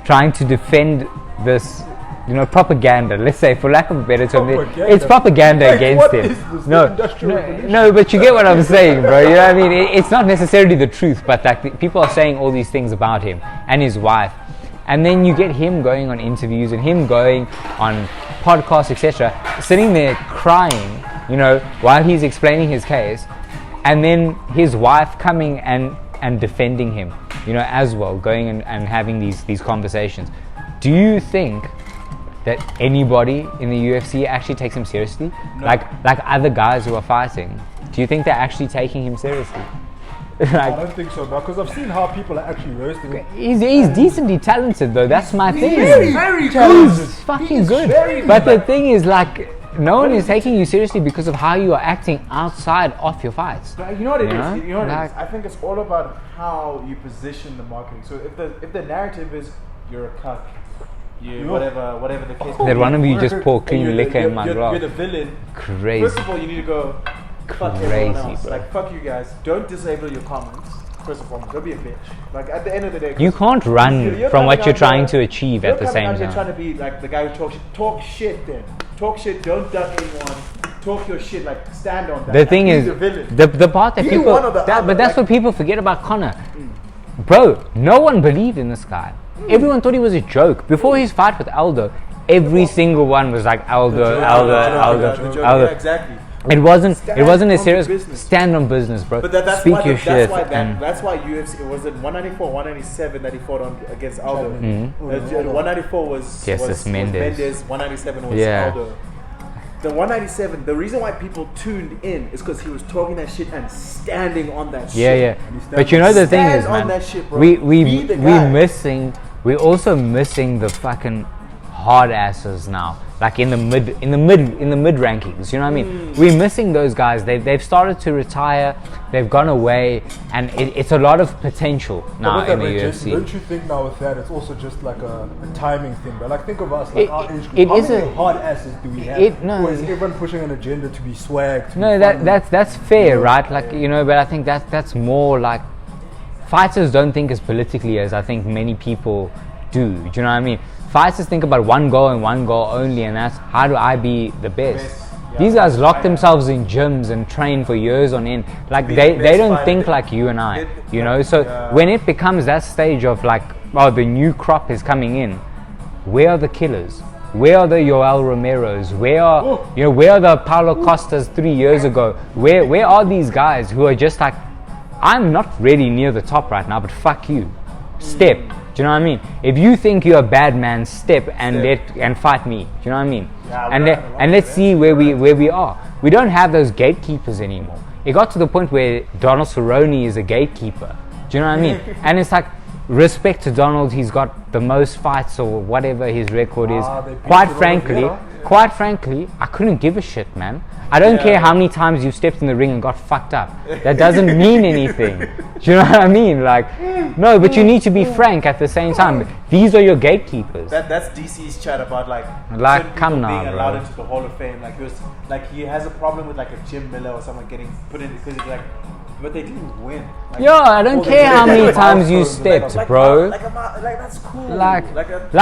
trying to defend this, you know, propaganda? Let's say, for lack of a better term, it's propaganda against him. No, but you get what I'm saying, bro. You know what I mean? It's not necessarily the truth, but like people are saying all these things about him and his wife. And then you get him going on interviews and him going on podcasts, etc., sitting there crying, you know, while he's explaining his case, and then his wife coming and defending him, you know, as well, going and having these conversations. Do you think that anybody in the UFC actually takes him seriously? No. Like other guys who are fighting, do you think they're actually taking him seriously? I don't think so, because I've seen how people are actually roasting him. He's decently talented, though. That's my thing. Very, very talented. He's fucking good. But the thing is, like, no one is taking you seriously because of how you are acting outside of your fights. You know what it is? You know what it is? I think it's all about how you position the marketing. So if the narrative is you're a cuck, whatever the case. That one of you just pour clean liquor in my glass. You're the villain. Crazy. First of all, you need to go. Fuck everyone else. Bro. Like, fuck you guys. Don't disable your comments. first and foremost. Don't be a bitch. Like at the end of the day, You can't run from what you're trying to achieve at the same You're time. trying to be like the guy who talks shit. Talk shit then. Talk shit. Don't duck anyone. Talk your shit. Like stand on that. The thing is, the part that Be people, one or the other, but that's what people forget about Conor. Bro, no one believed in this guy. Everyone thought he was a joke. Before his fight with Aldo, every single one was like Aldo. Yeah, exactly. It wasn't a on serious business. stand on business, bro. But that's Speak why your shit. that's why UFC, it was in 194, 197 that he fought on against Aldo. 194 was Jesus Mendes. 197 was Yeah. Aldo. The 197, the reason why people tuned in is because he was talking that shit and standing on that shit. Yeah. But you know the thing is, Stand on man, that shit, bro. we Be the guy. we're also missing the fucking hard asses now. Like in the mid rankings, you know what I mean? We're missing those guys. They've started to retire. They've gone away, and it's a lot of potential now in the UFC. Don't you think now with that it's also just like a timing thing? But like think of us, like our age group. It How is many a- hard asses do we have? no, or is everyone pushing an agenda to be swag? To No, be fun? that's fair, right? Like, you know, but I think that's more like fighters don't think as politically as I think many people do. Do you know what I mean? Fighters think about one goal and one goal only, and that's how do I be the best? These guys lock themselves in gyms and train for years on end. Like they don't think like you and I, you know. So when it becomes that stage of like, oh, the new crop is coming in, where are the killers? Where are the Yoel Romeros? Where are the Paulo Costas 3 years ago? Where are these guys who are just like, I'm not really near the top right now, but fuck you, step. Do you know what I mean? If you think you're a bad man, step and fight me. Do you know what I mean? And let's see where we are. We don't have those gatekeepers anymore. It got to the point where Donald Cerrone is a gatekeeper. Do you know what I mean? And it's like, respect to Donald, he's got the most fights or whatever his record is. Quite frankly, I couldn't give a shit, man. I don't care how many times you've stepped in the ring and got fucked up. That doesn't mean anything. Do you know what I mean? Like, no, but you need to be frank at the same time. These are your gatekeepers. That's DC's chat about like come now, being allowed bro. into the Hall of Fame. Like he has a problem with like a Jim Miller or someone getting put in because he's like, but they didn't win. Like, Yo, I don't care how many times you stepped, bro. Like that's cool. Like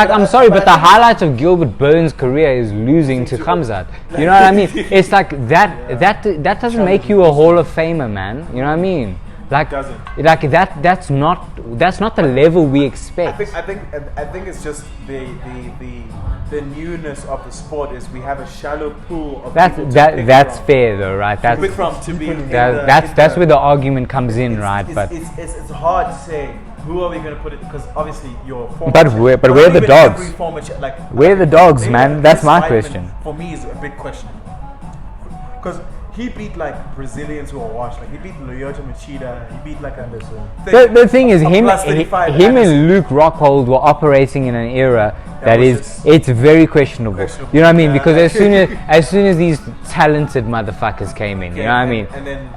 I'm sorry, but the highlight of Gilbert Burns' career is losing to Khamzat. You know what I mean? It's like that doesn't make you a Hall of Famer, man. You know what I mean? Like that's not the level we expect. I think it's just the newness of the sport is we have a shallow pool of people to pick that's from. fair though, right? That's where the argument comes in, right? But it's hard to say who are we going to put it because obviously your former But where are the dogs? Where are the dogs, man? That's my question. For me, is a big question because he beat like Brazilians who are washed. Like he beat Lyoto Machida. He beat like Anderson. The thing is, him Anderson. and Luke Rockhold were operating in an era it's very questionable. You know what I mean? Because as soon as these talented motherfuckers came in, you know what I mean,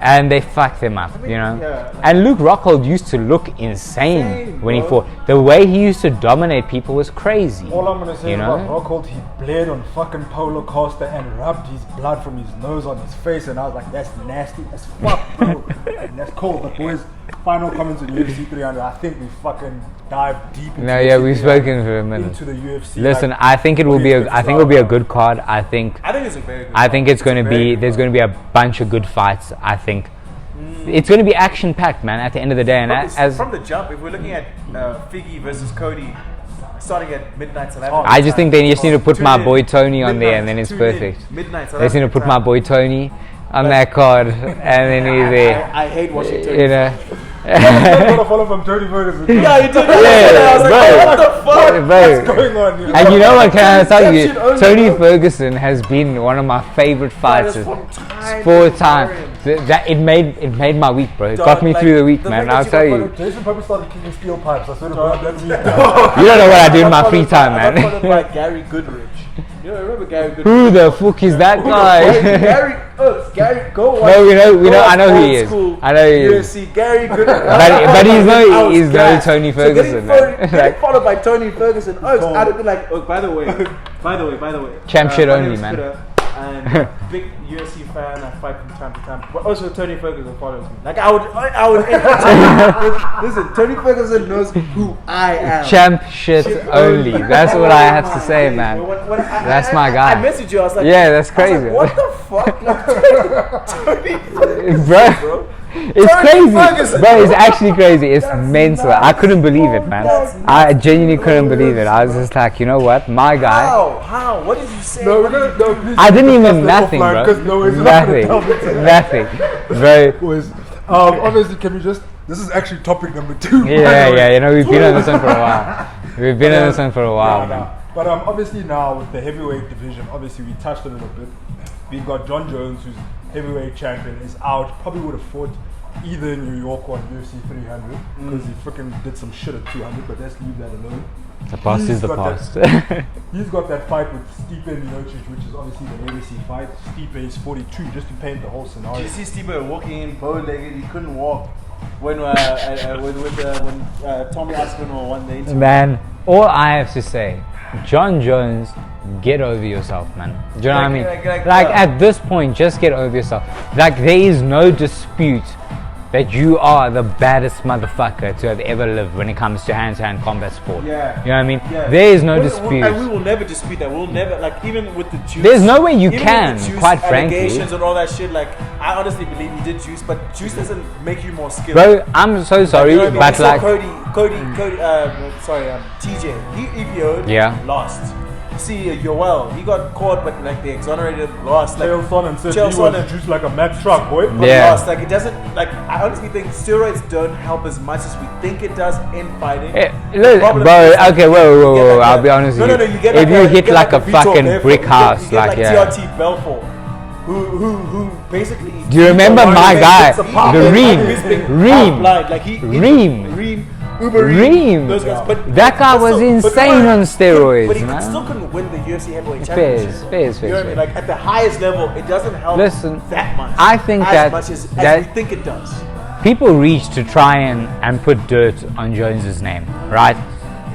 and they fucked them up, you know. And Luke Rockhold used to look insane when he fought. The way he used to dominate people was crazy. All I'm gonna say about about Rockhold, he bled on fucking Paulo Costa and rubbed his blood from his nose on his face, and I was like, that's nasty as fuck, bro. And that's cold. But boys, final comments on UFC 300. I think we fucking dive deep into we've spoken for a minute. Into the UFC. Listen, I think it will be a good card. I think it's a very good I think it's going to be there's going to be a bunch of good fights. I think it's going to be action packed, man. At the end of the day, and from the jump, if we're looking at Figgy versus Cody, starting at midnight South Africa. I just think they just need to put my boy Tony on there, and then it's perfect. Midnight South They just need to put my boy Tony on that card, and then he's there. I hate watching Tony. You know. I got a follow from Tony Ferguson. Yeah, you did. Yeah, I was like, what the fuck? What's going on here? And you know what? Can I tell you? Tony Ferguson has been one of my favorite fighters for time. That it made my week, bro. It got me through the week, man. I'll tell you. Jason probably started kicking steel pipes. I swear to God, that's me. You don't know what I do in my free time, I got man. followed by Gary Goodrich. You know, remember Gary Goodrich? Who the fuck is that guy? Gary, go watch. No, we know. I know who he is. I know he is. UFC, Gary Goodrich. But he's no Tony Ferguson. Getting followed by Tony Ferguson. I'd have been like, by the way. Champ shit only, man. and a big UFC fan. I fight from time to time, but also Tony Ferguson follows me. Like I would entertain. Listen, Tony Ferguson knows who I am. Champ shit only. That's what I have to say, man. That's my guy. I messaged you. I was like, yeah, that's crazy. What the fuck, Tony? Bro. It's crazy, bro. It's actually crazy. It's mental. I couldn't believe it, man. I genuinely couldn't believe it. I was just like, you know what, my guy. How? What did you say? No, please. I didn't even nothing, bro. Nothing, bro. Obviously, can we just? This is actually topic number 2. Yeah. You know, we've been on this one for a while. Man. But obviously now with the heavyweight division, obviously we touched a little bit. We've got Jon Jones, who's heavyweight champion, is out. Probably would have fought either in New York or in UFC 300 because he freaking did some shit at 200. But let's leave that alone. The past is the past. He's got that fight with Stipe Miocic, which is obviously the legacy fight. Stipe is 42, just to paint the whole scenario. Did you see Stipe walking in bow-legged? He couldn't walk when Tommy Aspinall won the interview. Man, all I have to say, Jon Jones, get over yourself, man. Do you know what I mean? Like at this point, just get over yourself. Like there is no dispute that you are the baddest motherfucker to have ever lived when it comes to hand-to-hand combat sport. Yeah. You know what I mean? Yeah. There is no dispute. And we will never dispute that. We'll never, like, even with the juice. There's no way you can, quite frankly. Allegations and all that shit, like, I honestly believe he did juice, but juice doesn't make you more skilled. Bro, I'm so sorry, you know but like... TJ, he EPO'd, lost. See, Yoel, he got caught, but like they exonerated him, lost. Like Chael Sonnen said he was juiced like a Mack truck, boy. But lost. Like it doesn't. Like I honestly think steroids don't help as much as we think it does in fighting. Bro, okay, whoa. I'll be honest with you. No, you get if you hit like a fucking brick house, you get like TRT Belfort, who basically. Do you remember my guy, the Reem? Those guys. But that guy was insane on steroids, but he man. still couldn't win the UFC heavyweight championship. Fair. You know what I mean? Like at the highest level, it doesn't help that much. I think as much as we think it does. People reach to try and put dirt on Jones's name, right?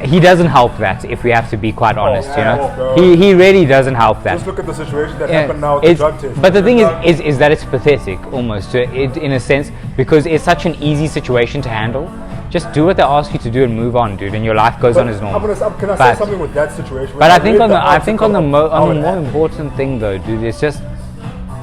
He doesn't help that, if we have to be quite honest, you know. He really doesn't help that. Just look at the situation that happened now with the drug test. But the thing is that it's pathetic, almost, in a sense, because it's such an easy situation to handle. Just do what they ask you to do and move on, dude, and your life goes on as normal. Can I say something with that situation? But I think on the more important thing, though, dude, it's just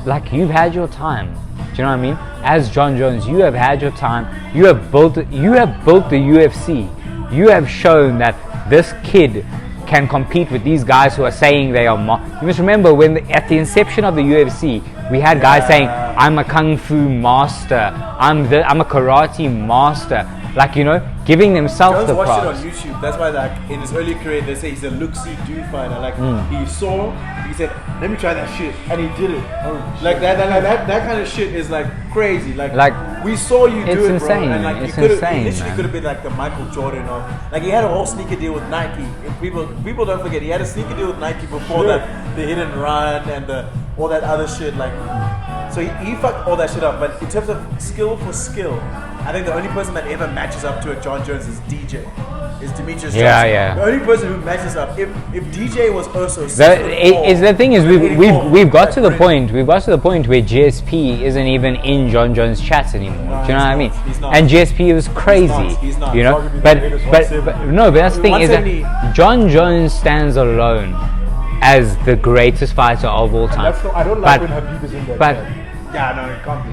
like you've had your time. Do you know what I mean? As Jon Jones, you have had your time. You have built the UFC. You have shown that this kid can compete with these guys who are saying they are. You must remember at the inception of the UFC, we had guys saying, "I'm a kung fu master. I'm a karate master." Like, you know, giving themselves Jones the watched props. it on YouTube. That's why, like, in his early career, they say he's a look-see-do fighter. Like, he said, "Let me try that shit," and he did it. Like that kind of shit is like crazy. Like we saw you do it, insane. Bro. And like it's you could insane, have could have been like the Michael Jordan or like he had a whole sneaker deal with Nike. And people don't forget he had a sneaker deal with Nike before that, the hit and run and all that other shit. Like, so he fucked all that shit up. But in terms of skill for skill, I think the only person that ever matches up to a Jon Jones is DJ. Is Demetrius Johnson. Yeah. The only person who matches up. If DJ was also the thing is we've got to the point where GSP isn't even in Jon Jones' chats anymore. Do you know what I mean? He's not. And GSP was crazy. He's not. You know, but that's the thing is that Jon Jones stands alone as the greatest fighter of all time. I don't like when Habib is in that. Yeah, no, it can't be.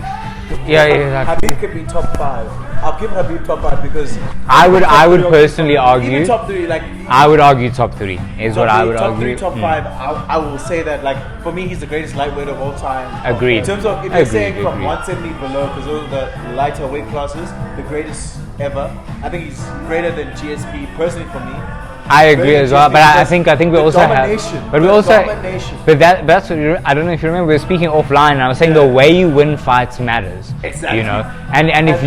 Exactly. Habib could be top 5. I'll give Habib top 5 because I would personally argue even top 3. Like I would argue top 3 is what I would top argue. 3, top 5. I will say that like for me he's the greatest lightweight of all time. Agreed. In terms of if you're saying from 170 below, because those are the lighter weight classes, the greatest ever. I think he's greater than GSP personally for me. I agree as well, but I think we also have, but we also, but that's what I don't know if you remember. We were speaking offline, and I was saying the way you win fights matters. Exactly. You know, and if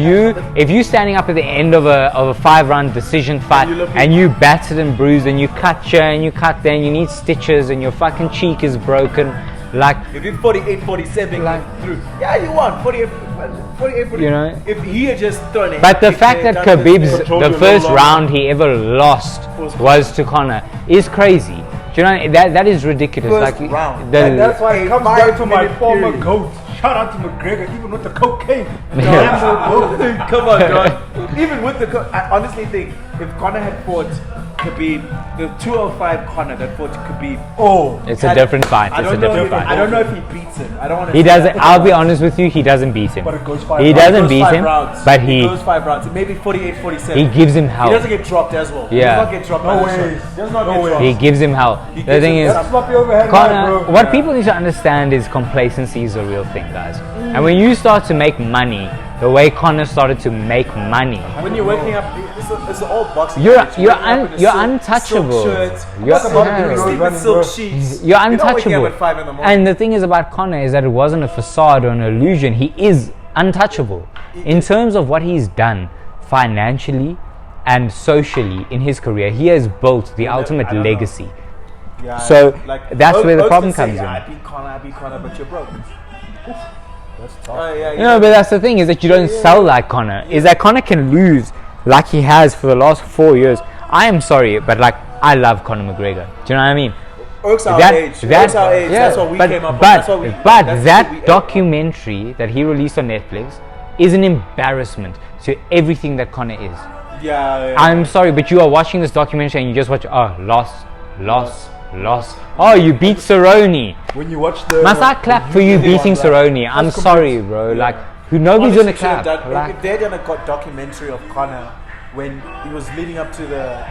you standing up at the end of a 5-round decision fight and you battered and bruised and you cut here and you cut there and you need stitches and your fucking cheek is broken, like if you're 48, 47 like, through, you won 48. You know, if he had just thrown it. But the fact that Khabib's the first round he ever lost was to Conor is crazy. Do you know that is ridiculous? First like round. And that's why it comes down to my 5-minute former period. goat. Shout out to McGregor, even with the cocaine. Come on, John. Even with the I honestly think if Conor had fought Khabib, the 205 Conor that fought Khabib. It's a different fight. It's a different fight. I don't know if he beats him. I don't want to. He doesn't. I'll be honest with you. He doesn't beat him. But it goes 5 He rounds. doesn't It goes beat 5 him. rounds. But It he goes 5 rounds. Maybe 48-47. he gives him He hell. doesn't get dropped as well. Yeah. He does not get dropped. No by way. the shot. He does not No get way. dropped. He gives him hell. He The gives thing him is, That's sloppy overhead Conor, line, bro. what people need to understand is complacency is a real thing, guys. And when you start to make money, the way Conor started to make money, When you're waking up, it's all boxing. You're- match. you're Waking up in a you're silk untouchable. shirt. You're- What's about yeah. you sleep Running, with silk bro. sheets? you're not waking up untouchable. at 5 in the morning. And the thing is about Conor is that it wasn't a facade or an illusion. He is untouchable in terms of what he's done financially and socially in his career. He has built the ultimate I don't know. legacy. Yeah, So, that's where the Oaks problem can comes say, in. I beat Conor, but you're broke. That's tough. Yeah, You know, but that's the thing is that you don't sell like Conor. Is that Conor can lose like he has for the last 4 years. I am sorry, but like I love Conor McGregor. Do you know what I mean? Oaks our age. Oaks our age. That's what we came up with. That's what we. But that's that what we- documentary that he released on Netflix is an embarrassment to everything that Conor is. Yeah. I'm sorry, but you are watching this documentary and you just watch, loss. Oh, you beat Cerrone. When you watch the. Must I clap for you beating Cerrone? I'm sorry, bro. Like, nobody's Honestly, gonna clap. should have done- Like, if they'd done a documentary of Conor when he was leading up to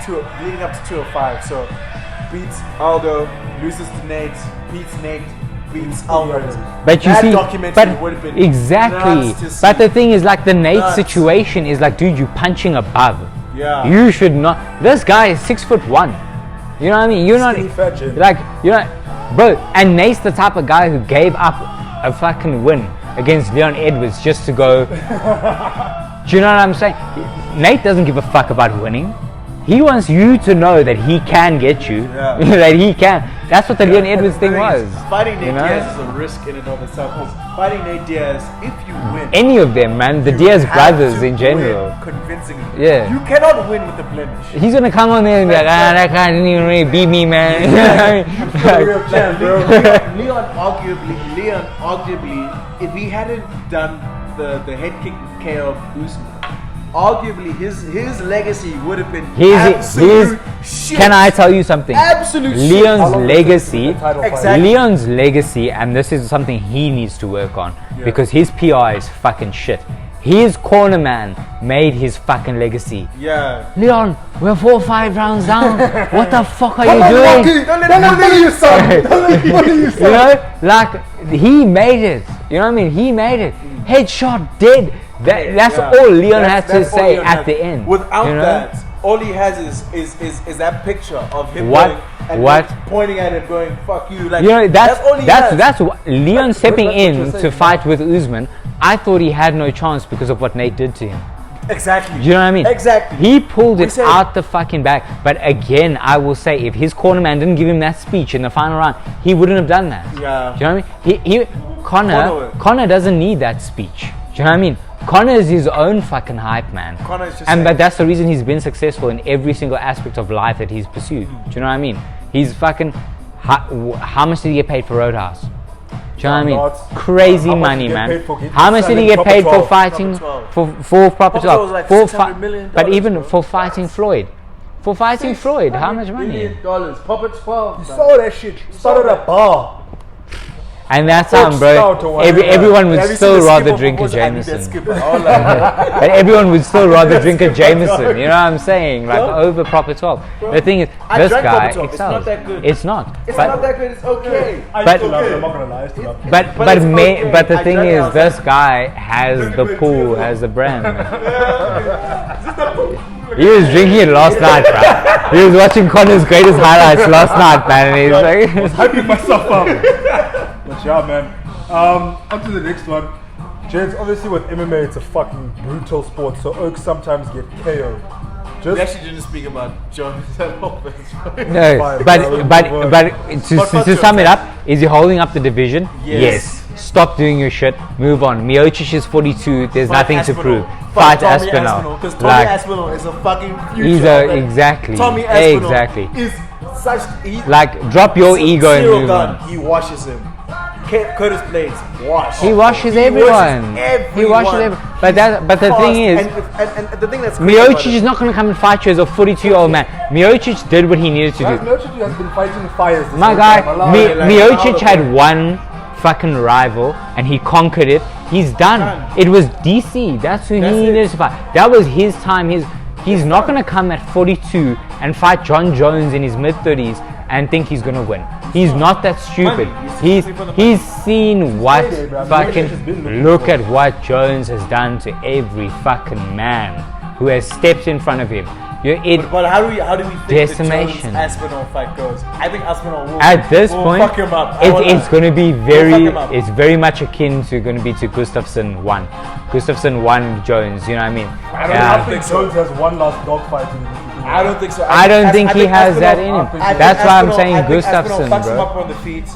205, so beats Aldo, loses to Nate, beats Alvarez. But you That see, documentary would have been exactly. nuts to see. But the thing is, like the Nate Nuts. situation is like, dude, you punching above. Yeah. You should not. This guy is 6'1". You know what I mean? You're not Skinny fat Jim. like you're not, bro. And Nate's the type of guy who gave up a fucking win against Leon Edwards just to go. Do you know what I'm saying? Nate doesn't give a fuck about winning. He wants you to know that he can get you. Yeah. That he can. That's what the Leon Edwards thing was. Fighting Nate you know? Diaz is a risk in and of itself. 'Cause fighting Nate Diaz, if you win, Any of them, man. The you Diaz have brothers to in general. win convincingly. Yeah. You cannot win with a blemish. He's gonna come on there and be like, that guy didn't even really beat me, man. Real champ, bro. Leon arguably, if he hadn't done the head kick KO of Usman, arguably his legacy would have been absolute shit. Can I tell you something? Absolute shit. Leon's How long legacy, is the title fight? Exactly. Leon's legacy, and this is something he needs to work on because his PR is fucking shit. His corner man made his fucking legacy. Yeah. Leon, we're 4 or 5 rounds down. What the fuck are Come you on, doing? Rocky. Don't let him bully you, son. Don't let him bully you, You son. know, like he made it. You know what I mean? He made it. Headshot, dead. That's Yeah. all Leon That's- has to that's all say Leon at has. the end. Without you know? that, all he has is that picture of him What? going and What? pointing at him, going "fuck you." Like You know, that's all he has. that's what Leon stepping that's what in you're to saying, fight with Usman. I thought he had no chance because of what Nate did to him. Exactly. Do you know what I mean? Exactly. He pulled it said- out the fucking bag. But again, I will say, if his corner man didn't give him that speech in the final round, he wouldn't have done that. Yeah. Do you know what I mean? Conor doesn't need that speech. Do you know what I mean? Conor is his own fucking hype man. Conor is just and saying- but that's the reason he's been successful in every single aspect of life that he's pursued. Do you know what I mean? He's fucking. How much did he get paid for Roadhouse? Do you know what I mean? Lots. Crazy How much money, did he get man. paid for How much did he get Proper paid for 12? fighting Proper 12. for Proper Proper 12 12? was like For $600 million, but even bro. for fighting Floyd, how much money? $1 Pop at 12. You saw that shit. Started a bar. And that's Coke how, stout bro. or whatever. Everyone would Have you still seen the rather skipper drink a proposal? I need that Jameson. skipper. Oh, like, But everyone would still rather drink a Jameson. You know what I'm saying? Like over Proper 12. The thing is, I this drank guy Proper 12. It's not excels. that good. It's not. it's But- not that good. It's okay. I But- used to love it. I'm not gonna lie. I used to love it. But But but it's okay. but the I thing drank it, I is, was this guy has the pool, has the brand. He was drinking it last night, bro. He was watching Conor's greatest highlights last night, man, and he's like, Hyping myself up. But yeah, man. On to the next one. Gents, obviously with MMA, it's a fucking brutal sport, so Oaks sometimes get KO'd. We Just actually didn't speak about Jon Jones. no, Fine, but bro, but it but works. to sum it up, is he holding up the division? Yes. Stop doing your shit. Move on. Miocic is 42. There's nothing to prove. Fight Fight Tommy Aspinall. Because Tommy Like, Aspinall is a fucking future. he's man. exactly. Tommy Aspinall Exactly. is Like, drop your ego and Cyril move Gane, on. he washes him. Curtis Blades, wash. He washes everyone. He washes everyone. But the thing is, and the thing that's Miocic is not going to come and fight you as a 42-year-old man. Miocic did what he needed to do. Miocic has been fighting fires. My guy, Miocic had one fucking rival and he conquered it. He's done. It was DC. That's who he needed to fight. That was his time. He's not going to come at 42 and fight Jon Jones in his mid-30s and think he's going to win. He's not that stupid. He's seen what fucking... Look at what Jones has done to every fucking man who has stepped in front of him. But how do we think decimation. the Jones-Aspinall fight goes? I think Aspinall will at this point fuck him up. It's going to be it's very much akin to Gustafsson 1. Gustafsson 1 Jones, you know what I mean? I don't think Jones has one last dogfight in this. I don't think so. I don't think he has that in him. That's why I'm saying Gustafsson, fucks him bro. up on the feet.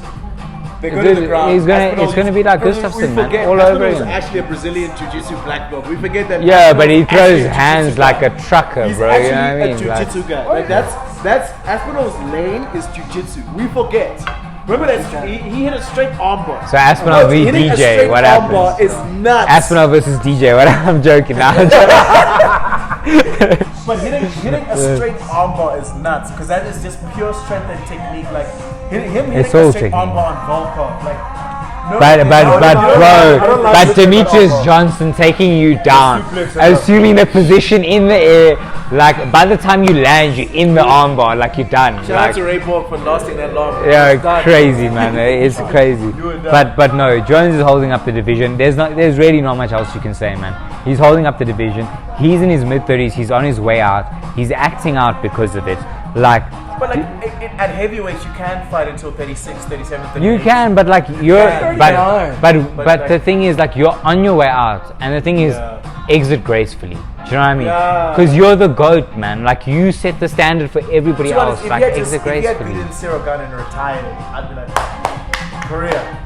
They go to the ground. It's going to be like Gustafsson, man, all over Aspinall's him. actually a Brazilian jiu-jitsu black belt. We forget that. Yeah, but he throws hands like a trucker, He's bro. You know what I actually mean? a jiu-jitsu guy. Like that's Aspinall's lane is jiu-jitsu. We forget. Remember that he hit a straight armbar. So Aspinall v DJ, what happens? Is nuts. Aspinall versus DJ. What? I'm joking now. But hitting a straight armbar is nuts because that is just pure strength and technique. Like hitting a straight technique. armbar on Volkov, like. But Demetrius Johnson taking you down, assuming the position in the air, like by the time you land, you're in the armbar, like you're done. Shout out to Ray Borg for lasting that long. Yeah, crazy, man. It's crazy. But no, Jones is holding up the division. There's really not much else you can say, man. He's holding up the division. He's in his mid-30s. He's on his way out. He's acting out because of it. But at heavyweight you can fight until 36, 37, 38. You can, but like but the thing is, like, you're on your way out, and the thing is, exit gracefully. Do you know what I mean? Because you're the GOAT, man. Like, you set the standard for everybody else. Like, exit gracefully. If you had beaten Cyril Gane and retired, I'd be like, Korea.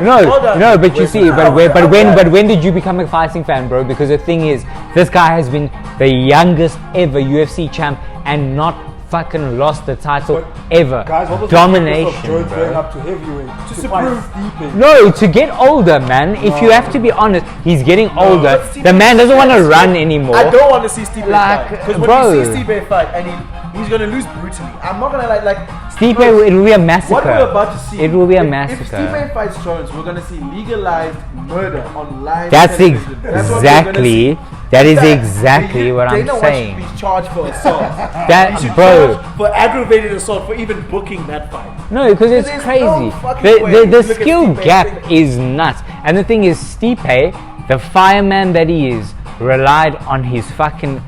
No, but you see, but when did you become a fighting fan, bro? Because the thing is, this guy has been the youngest ever UFC champ and not fucking lost the title ever. Guys, what was domination, the Jones bro. going up to heavyweight to prove Stipe? No, to get older, man. If you have to be honest, he's getting older. The man doesn't want to run anymore. I don't want to see Stipe Like, fight. Because bro. when you see Stipe fight and he's going to lose brutally. I'm not going to like Stipe, it will be a massacre. What we're about to see, it will be a massacre. If Stipe fights Jones, we're going to see legalized murder on live That's television. exactly. That is exactly what I'm saying. Dana White should be charged for assault. That, bro. For aggravated assault, for even booking that fight. No, because it's There's crazy. no fucking way. The Look at skill Stipe gap is nuts. And the thing is, Stipe, the fireman that he is, relied on his fucking,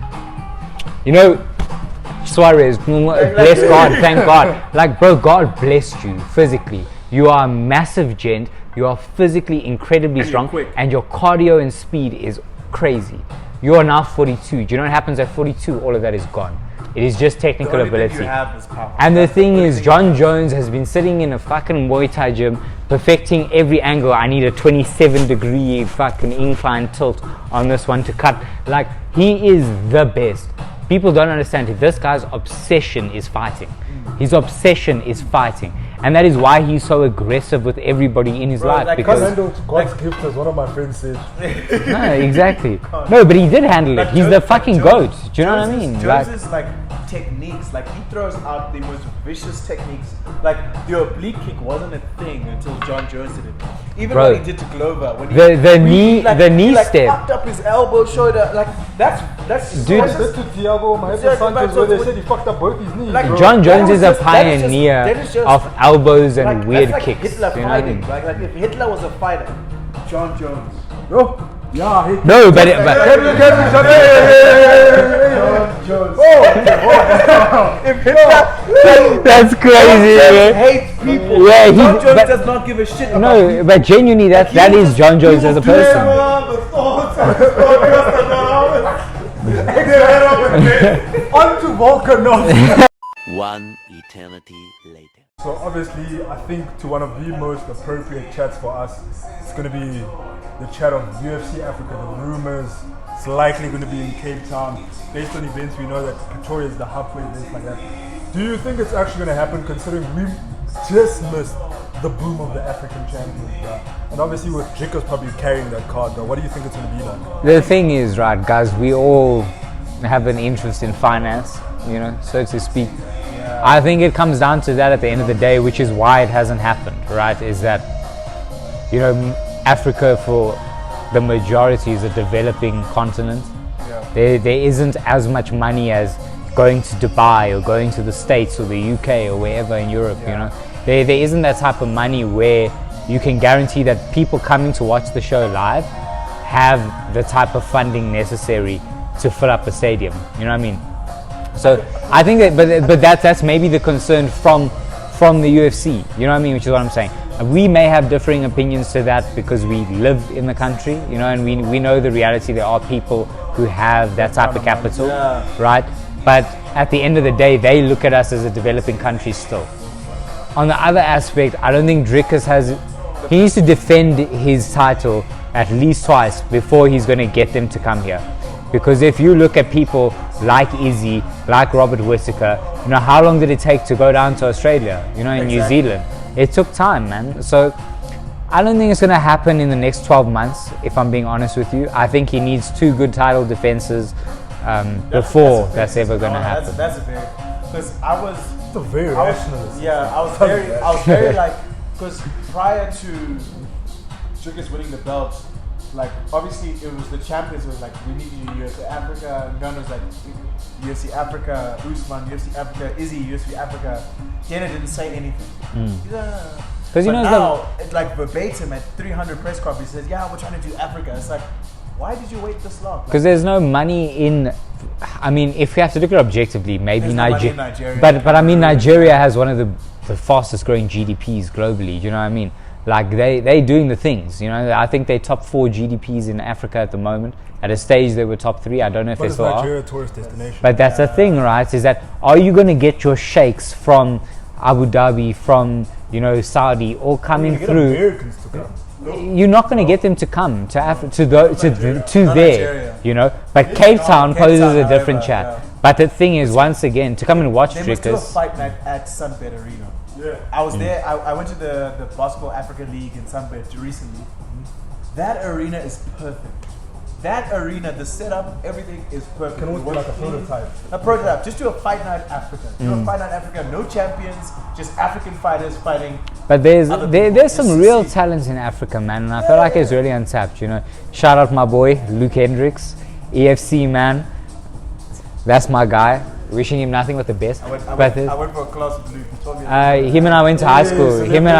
Suarez, bless God, thank God. Like, bro, God blessed you physically. You are a massive gent. You are physically incredibly strong, and your cardio and speed is crazy. You are now 42. Do you know what happens at 42? All of that is gone. It is just technical ability. And the thing is, Jon Jones has been sitting in a fucking Muay Thai gym, perfecting every angle. I need a 27-degree fucking incline tilt on this one to cut. Like, he is the best. People don't understand it. This guy's obsession is fighting. His obsession is fighting. And that is why he's so aggressive with everybody in his life. Like, because God's gift, as one of my friends said. No, exactly. No, but he did handle it. He's the fucking GOAT. Do you know what I mean? Jones's techniques, like, he throws out the most vicious techniques. Like, the oblique kick wasn't a thing until Jon Jones did it. Even what he did to Glover, when the knee step, fucked up his elbow, shoulder, like that's dude. That's to Thiago Sanchez, where they said he fucked up both his knees. Like, Jon Jones is a pioneer of elbows and weird kicks. Hitler you know what I mean? Like if Hitler was a fighter, Jon Jones. Yeah, no, but Jon Jones. If Hitler, that's crazy. Jones hates people. Yeah, Jon Jones does not give a shit about people. But genuinely, that is Jon Jones as a person. On to Volkanovski. One eternity later. So obviously, I think to one of the most appropriate chats for us, it's going to be the chat of UFC Africa, the rumors, It's likely going to be in Cape Town. Based on events, we know that Pretoria is the hub for events like that. Do you think it's actually going to happen, considering we just missed the boom of the African champions? And obviously with Dricus probably carrying that card, what do you think it's going to be like? The thing is, right, guys, we all have an interest in finance, so to speak. Yeah. I think it comes down to that at the end of the day, which is why it hasn't happened, right? Is that, Africa for the majority is a developing continent. Yeah. There isn't as much money as going to Dubai or going to the States or the UK or wherever in Europe, There isn't that type of money where you can guarantee that people coming to watch the show live have the type of funding necessary to fill up a stadium. You know what I mean? So I think that, but that's maybe the concern from the UFC. You know what I mean? Which is what I'm saying. We may have differing opinions to that because we live in the country, and we know the reality. There are people who have that type of capital, right? But at the end of the day, they look at us as a developing country still. On the other aspect, I don't think Dricus he needs to defend his title at least twice before he's going to get them to come here. Because if you look at people like Izzy, like Robert Whittaker, how long did it take to go down to Australia, in New Zealand? It took time, man. So I don't think it's going to happen in the next 12 months, if I'm being honest with you. I think he needs 2 good title defenses before that's ever going to happen. That's a very, because I was very rational. Yeah, I was very like, because prior to Dricus winning the belt, like obviously it was the champions was like, we need you UFC Africa, and Jon was like UFC Africa, Usman, UFC Africa, Izzy, UFC Africa. Dana didn't say anything. Yeah. Because now it's like verbatim at 300 press conferences, he says, yeah, we're trying to do Africa. It's like, why did you wait this long? Because there's no money in. I mean, if we have to look at it objectively, maybe Nigeria. But I mean, Nigeria has one of the fastest growing GDPs globally. You know what I mean? Like they doing the things. I think they top 4 GDPs in Africa at the moment. At a stage they were top 3. I don't know if they still are. Nigeria a tourist destination. But that's the thing, right? Is that are you going to get your sheikhs from Abu Dhabi, from Saudi, all coming through? Americans to come. You're not going to get them to come to Africa, to there, But Cape Town poses a different chat. Yeah. But the thing is, once again, to come and watch Dricus. They must do a fight night at Sunbed Arena. Yeah. I was there. I went to the Basketball Africa League in Sunbed recently. That arena is perfect. That arena, the setup, everything is perfect. Can always be like a prototype. A prototype. Just do a fight night Africa. Do a fight night Africa. No champions, just African fighters fighting. But there's some real talent in Africa, man, and I feel like it's really untapped. Shout out my boy Luke Hendricks, EFC man. That's my guy. Wishing him nothing but the best. I went for a class with Luke. He told me him and I went to high school. Him and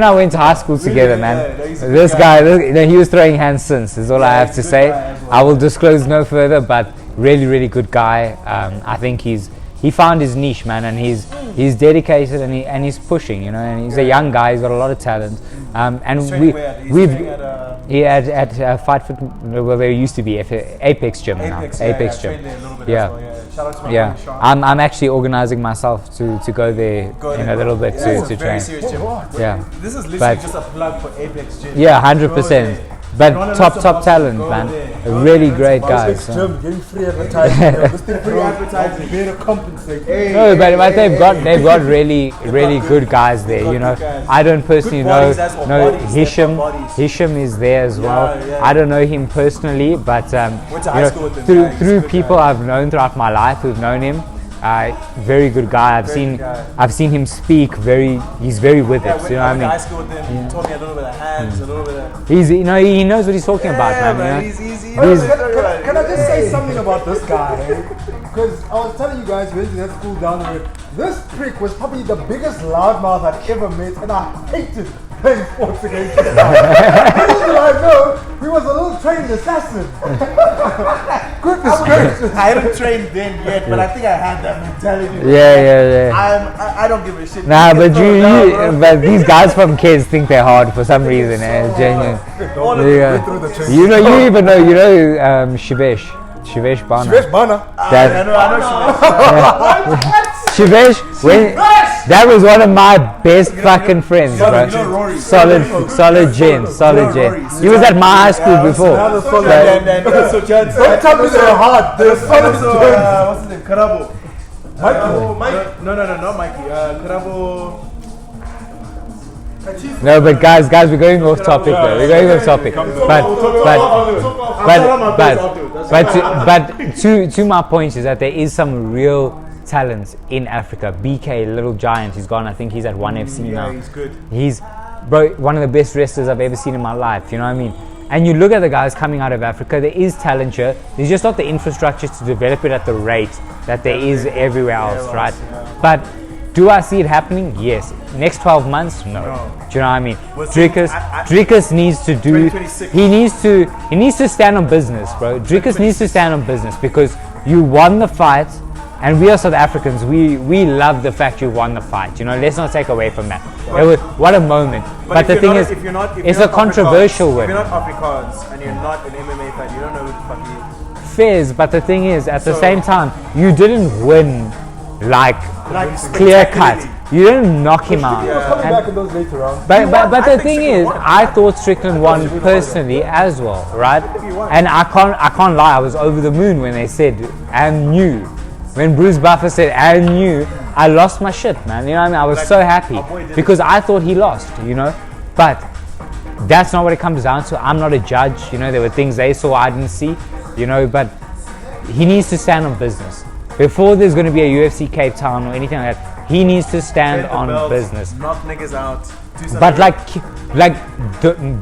I went to high school together, man. This guy, he was throwing hands since, is all I have to say. I will disclose no further, but really, really good guy. I think he found his niche, man, and he's dedicated and he's pushing, and he's a young guy. He's got a lot of talent. And he at Fight Fit. Well, there used to be Apex Gym now. Apex Gym. Shout out to my friend Sean. I'm actually organizing myself to go there in a little bit to train. Yeah. This is literally just a plug for Apex Gym. Yeah, 100%. But top talent, man. Really great guys. Gym, getting free advertising. Free advertising. Better compensate. No, but they've got really good guys there. I don't personally know Hisham. Hisham is there as well. I don't know him personally, but through people I've known throughout my life who've known him. Very good guy. I've seen him speak. He's very with it. You know what I mean? High school with him. He taught me a little bit of hands, a little bit of. He knows what he's talking about, man. Can I just say something about this guy? Because I was telling you guys when we had school down there, this prick was probably the biggest loudmouth I've ever met, and I hated playing sports against this guy. Little did I know, he was a little trained assassin. Goodness gracious. I haven't trained then yet, but I think I had that mentality. Yeah. I don't give a shit. Nah, but these guys from kids think they're hard for some reason. Genuine. You even know Shivesh Bana. Shivesh Bana. I know Shivesh. Shivesh, that was one of my best fucking friends, bro. Solid gen. He was at my high school before. So Jon, don't tell me they're hard. They're solid gen. What's his name? Karabo. Mike. No, not Mikey. Karabo. No, but guys, we're going off topic though. We're going off topic. But to my point is that there is some real talent in Africa. BK, Little Giant, he's gone. I think he's at 1FC now. He's good. He's one of the best wrestlers I've ever seen in my life. You know what I mean? And you look at the guys coming out of Africa, there is talent here. There's just not the infrastructure to develop it at the rate that there is everywhere else, right? But do I see it happening? Yes. Next 12 months? No. Do you know what I mean? Dricus needs to do. He needs to stand on business, bro. Dricus needs to stand on business because you won the fight, and we are South Africans. We love the fact you won the fight. You know, let's not take away from that. What a moment. But the thing is, it's a controversial win. If you're not Afrikaans and you're not an MMA fan, you don't know who the fuck he is. Fairs, but the thing is, at the same time, you didn't win like clear cut. You didn't knock him out. He was coming back in those later rounds. But the thing is, I thought Strickland won personally as well, right? And I can't lie, I was over the moon when they said and knew. When Bruce Buffer said and knew, I lost my shit, man. You know what I mean? I was so happy because I thought he lost, you know. But that's not what it comes down to. I'm not a judge, you know. There were things they saw I didn't see, you know. But he needs to stand on business. Before there's going to be a UFC Cape Town or anything like that, he needs to stand on business. Knock niggas out. But like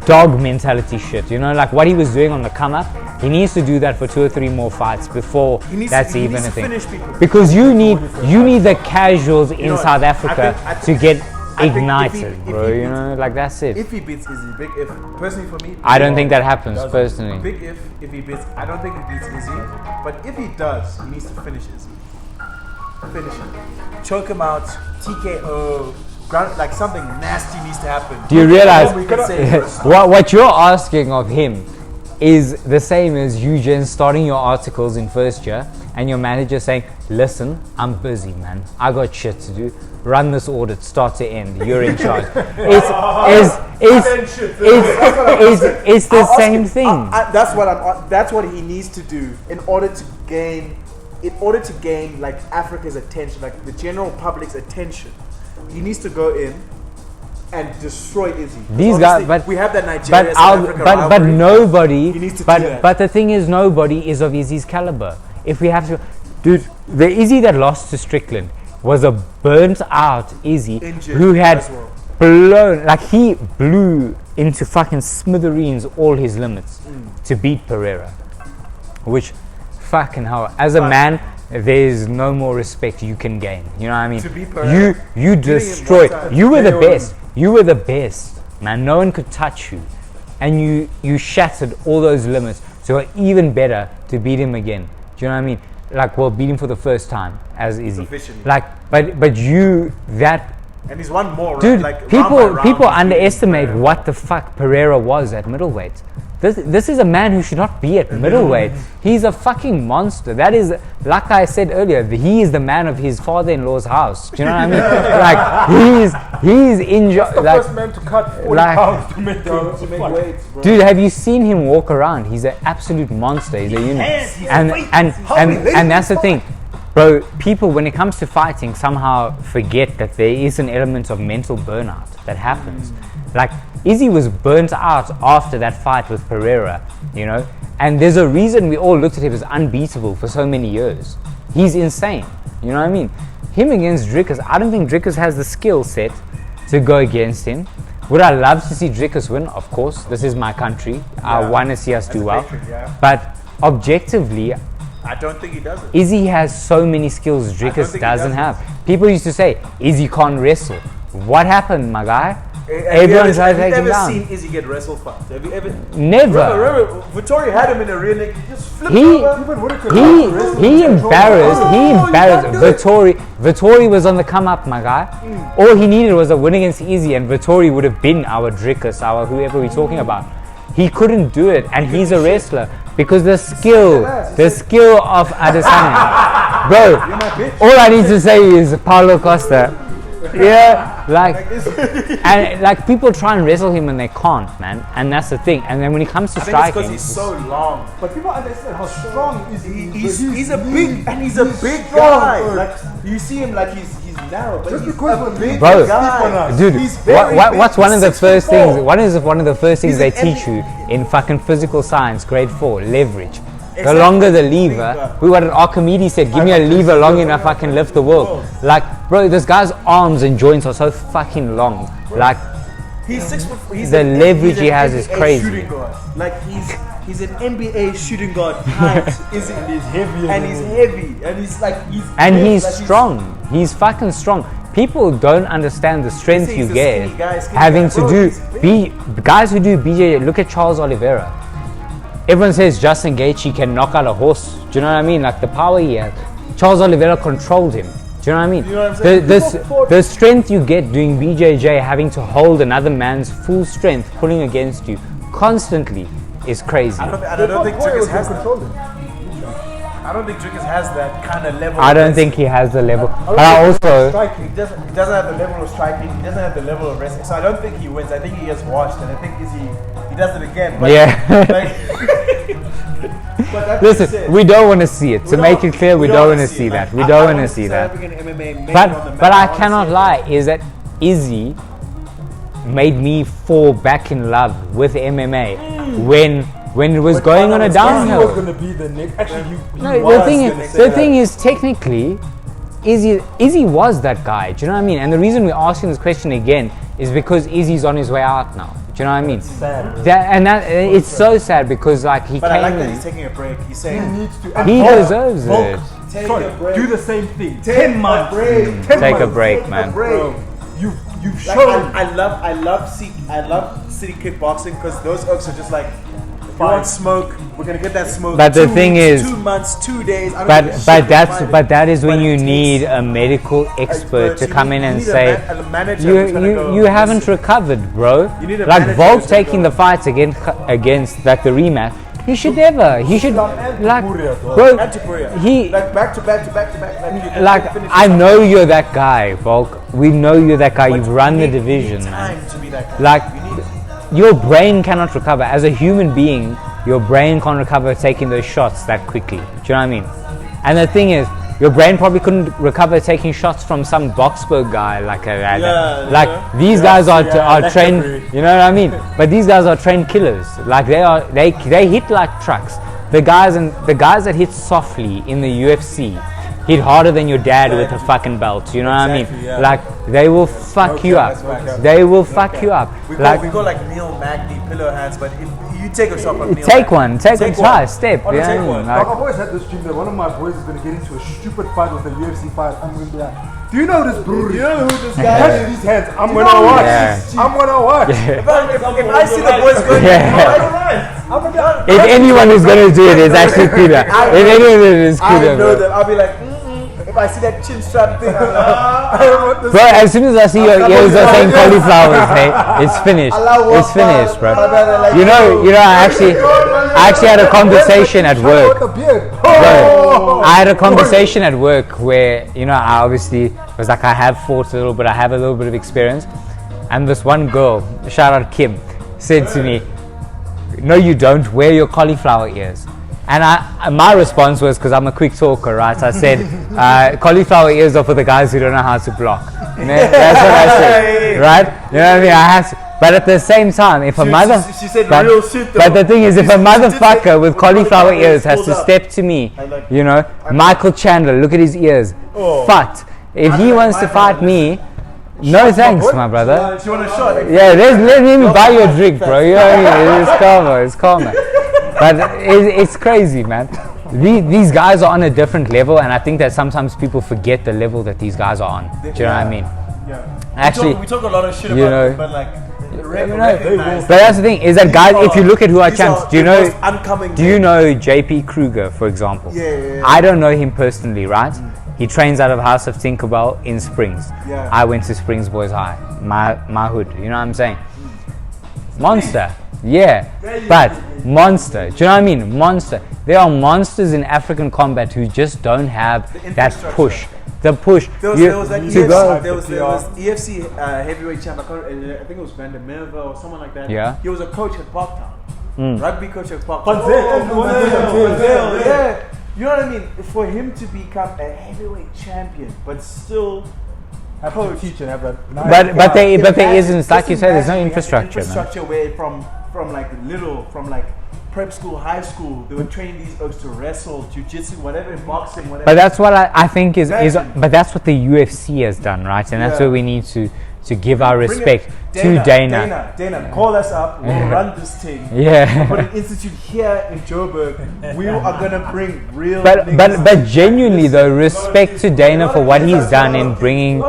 dog mentality shit, you know, like what he was doing on the come up, he needs to do that for 2 or 3 more fights before that's even a thing. Because you need the casuals in South Africa to get ignited, bro. You know, like that's it. If he beats Izzy, big if. Personally for me, I don't think that happens. Personally, big if he beats. I don't think he beats Izzy, but if he does, he needs to finish Izzy. Finish him, choke him out, TKO. Like something nasty needs to happen. Do you realize what you're asking of him is the same as you, Jen, starting your articles in first year and your manager saying, listen, I'm busy, man. I got shit to do. Run this audit start to end. You're in charge. It's the same thing. That's what he needs to do in order to gain like Africa's attention, like the general public's attention. He needs to go in and destroy Izzy. These guys, but we have that Nigeria South Africa but nobody. He needs to do that. But the thing is, nobody is of Izzy's caliber. If we have to, dude, the Izzy that lost to Strickland was a burnt out Izzy who had blown, like he blew into fucking smithereens all his limits to beat Pereira, which fucking hell, as a man, there's no more respect you can gain. You know what I mean? You destroyed. You were the best. You were the best, man. No one could touch you, and you shattered all those limits. So you're even better to beat him again. Do you know what I mean? Like, well, beat him for the first time as Izzy. Like, but you that. And he's one more, dude. right? Like, people underestimate what the fuck Pereira was at middleweight. This is a man who should not be at middleweight. He's a fucking monster. That is, like I said earlier, he is the man of his father-in-law's house. Do you know what I mean? Like he's injured. The first man to cut 40 pounds to make weights, bro. Dude, have you seen him walk around? He's an absolute monster. He's a unit. And that's the thing. Bro, people, when it comes to fighting, somehow forget that there is an element of mental burnout that happens. Like, Izzy was burnt out after that fight with Pereira, you know? And there's a reason we all looked at him as unbeatable for so many years. He's insane, you know what I mean? Him against Dricus, I don't think Dricus has the skill set to go against him. Would I love to see Dricus win? Of course, this is my country. I want to see us do well. But objectively, I don't think he does it. Izzy has so many skills Dricus doesn't have. People used to say, Izzy can't wrestle. What happened, my guy? Everyone tried to take him down. Have you ever seen Izzy get wrestled fast? Have you ever? Never. Remember, Vittori had him in a rear neck. He just flipped over. He embarrassed Vittori. Vittori was on the come up, my guy. All he needed was a win against Izzy, and Vittori would have been our Dricus, our whoever we're talking about. He couldn't do it, and he's a wrestler because the skill of Adesanya. bro. You're my bitch. All I need to say is Paulo Costa. Yeah, like, and like people try and wrestle him and they can't, man. And that's the thing. And then when he comes to I think it's striking, because he's so long. But people understand how strong is he. He's a big guy. Like you see him like he's narrow, but Just he's because a big bro, guy. dude, He's very what's big. one of the He's first 6'4". things? What is one of the first things He's they an teach you in fucking physical science, grade 4? Leverage. The Exactly. longer the lever, what Archimedes said, give me a lever long enough I can lift the world. Like, bro, this guy's arms and joints are so fucking long. Like, He's 6 foot. He's The an- leverage he's he an has is NBA crazy. Shooting guard. Like he's an NBA shooting guard height, is it? He's heavy. And he's heavy, and he's and big, he's like strong. He's fucking strong. People don't understand the strength He's you a get skinny guy, skinny having guy. to Bro, do he's guys who do BJ. Look at Charles Oliveira. Everyone says Justin Gaethje can knock out a horse. Do you know what I mean? Like the power he has. Charles Oliveira controlled him. Do you know what I mean? You know what I'm saying? The strength you get doing BJJ, having to hold another man's full strength pulling against you constantly is crazy. I don't think Driggers has that. I don't think Driggers has that kind of level. I don't think he has the level. But I also, He doesn't have the level of striking. He doesn't have the level of wrestling. So I don't think he wins. I think he gets washed, and I think he does it again. But yeah. But that being Listen, said, we don't want to see it. To we make don't- it clear, we don't want to wanna see it. that. Like, We I don't want wanna to see see that. South African MMA made on the But map. I wanna cannot see it. lie, is that Izzy made me fall back in love with MMA when it was going on a He was downhill. going to be the next. Actually, he No, was the thing gonna is, say the that. thing is, technically, Izzy was that guy. Do you know what I mean? And the reason we're asking this question again is because Izzy's on his way out now. Do you know what I mean? Sad. It's so sad because like he But I like came that in. he's taking a break. He's He saying, needs to. and He Volk, deserves Volk, it. take sorry, a break. do the same thing. Take 10 a months. break. 10 Take a months. break, man. Bro. You've Like, shown. I love city kickboxing because those oaks are just like, if you want smoke, we're gonna get that smoke. But the 2 thing weeks, is- 2 months, 2 days. I don't give a shit, But that is when But you it need takes a medical expert to you come need- in you and need say a manager who's gonna go, you haven't listen. recovered, bro. You need a Like manager Volk who's gonna taking go- the fight against like the rematch. He should never. He should like bro. And to Korea. He Like back to back. you like can finish I this know you're that guy, Volk. We know you're that guy. fight. You've run the You need division, man. time to be that guy. Like You need- your brain cannot recover as a human being. Your brain can't recover taking those shots that quickly. Do you know what I mean? And the thing is, your brain probably couldn't recover taking shots from some Boxburg guy like these guys are trained. You know what I mean? But these guys are trained killers. Like they hit like trucks. The guys that hit softly in the UFC hit harder than your dad with a fucking belt. You know what I mean? Exactly, yeah. Like they will fuck you up. They will fuck you up. We Like go like Neil Magny pillow hands, but if you take a shot from Neil take Magny, one, try, step. Oh, Yeah, take I mean, one. like- I've always had this dream that one of my boys is going to get into a stupid fight with a UFC fight. I'm going to be like, do you know this brewery? You know who this Catch guy is? these hands. I'm going to watch. Yeah. I'm going to watch. If I see the boys going, Yeah. If anyone is going to do it, it's actually Kuda. If anyone is I Kuda, know bro. them. I'll be like, if I see that chin strap thing, I'm like, I don't want this. Bro, as soon as I see your ears are saying cauliflowers, hey, it's finished. It's finished, bro. You know, I actually had a conversation at work. With the beard. Bro, I had a conversation at work where, I obviously was like, I have fought a little bit, I have a little bit of experience. And this one girl, shout out Kim, said to me, no you don't, wear your cauliflower ears. And my response was, because I'm a quick talker, right? I said, cauliflower ears are for the guys who don't know how to block. That's what I said, right? You know what I mean? I have to, but at the same time, if a mother... she said but, real shit though. but the thing is, if a motherfucker with cauliflower ears has to pulls up. step to me, like- Michael Chandler, look at his ears. Oh. Fucked. If he wants to fight me, no thanks, my brother. Do you want a shot? Yeah, let me buy you a drink, bro. You know what I mean? It's karma. But it's crazy, man. These guys are on a different level, and I think that sometimes people forget the level that these guys are on. Do you know what I mean? Yeah. Actually, we talk a lot of shit you about know, them, but like, but that's the thing is that guys, if you look at who are champs, do you know JP Kruger, for example? Yeah. I don't know him personally, right? He trains out of House of Tinkerbell in Springs. Yeah. I went to Springs Boys High, my hood. You know what I'm saying? Monster. Yeah, but monster. Do you know what I mean? Monster. There are monsters in African combat who just don't have that push. The push. There was UFC heavyweight champ. I think it was Banter or someone like that. Yeah. He was a coach at Parktown. Rugby coach at Parktown. Yeah. You know what I mean? For him to become a heavyweight champion, but still have to teach and have that. But there isn't, like you said, there's no infrastructure. Infrastructure where from like prep school, high school, they were training these oaks to wrestle, jiu-jitsu, whatever, boxing, whatever. But that's what I think is but that's what the UFC has done, right? And that's where we need to give our respect to Dana. Dana, call us up. We'll run this thing. Yeah. We'll put an institute here in Joburg. We are gonna bring real. But genuinely though, respect to Dana for what he's done in bringing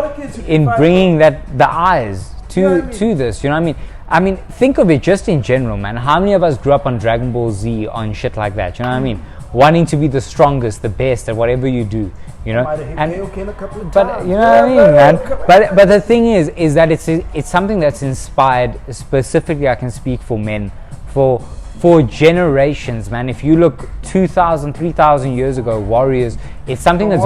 that the eyes to this. You know what I mean? I mean, think of it just in general, man. How many of us grew up on Dragon Ball Z, on shit like that? You know what I mean? Wanting to be the strongest, the best at whatever you do, you know. And but you know what I mean, man. But the thing is that it's something that's inspired specifically. I can speak for men, for generations, man. If you look 2,000, 3,000 years ago, warriors, it's something that's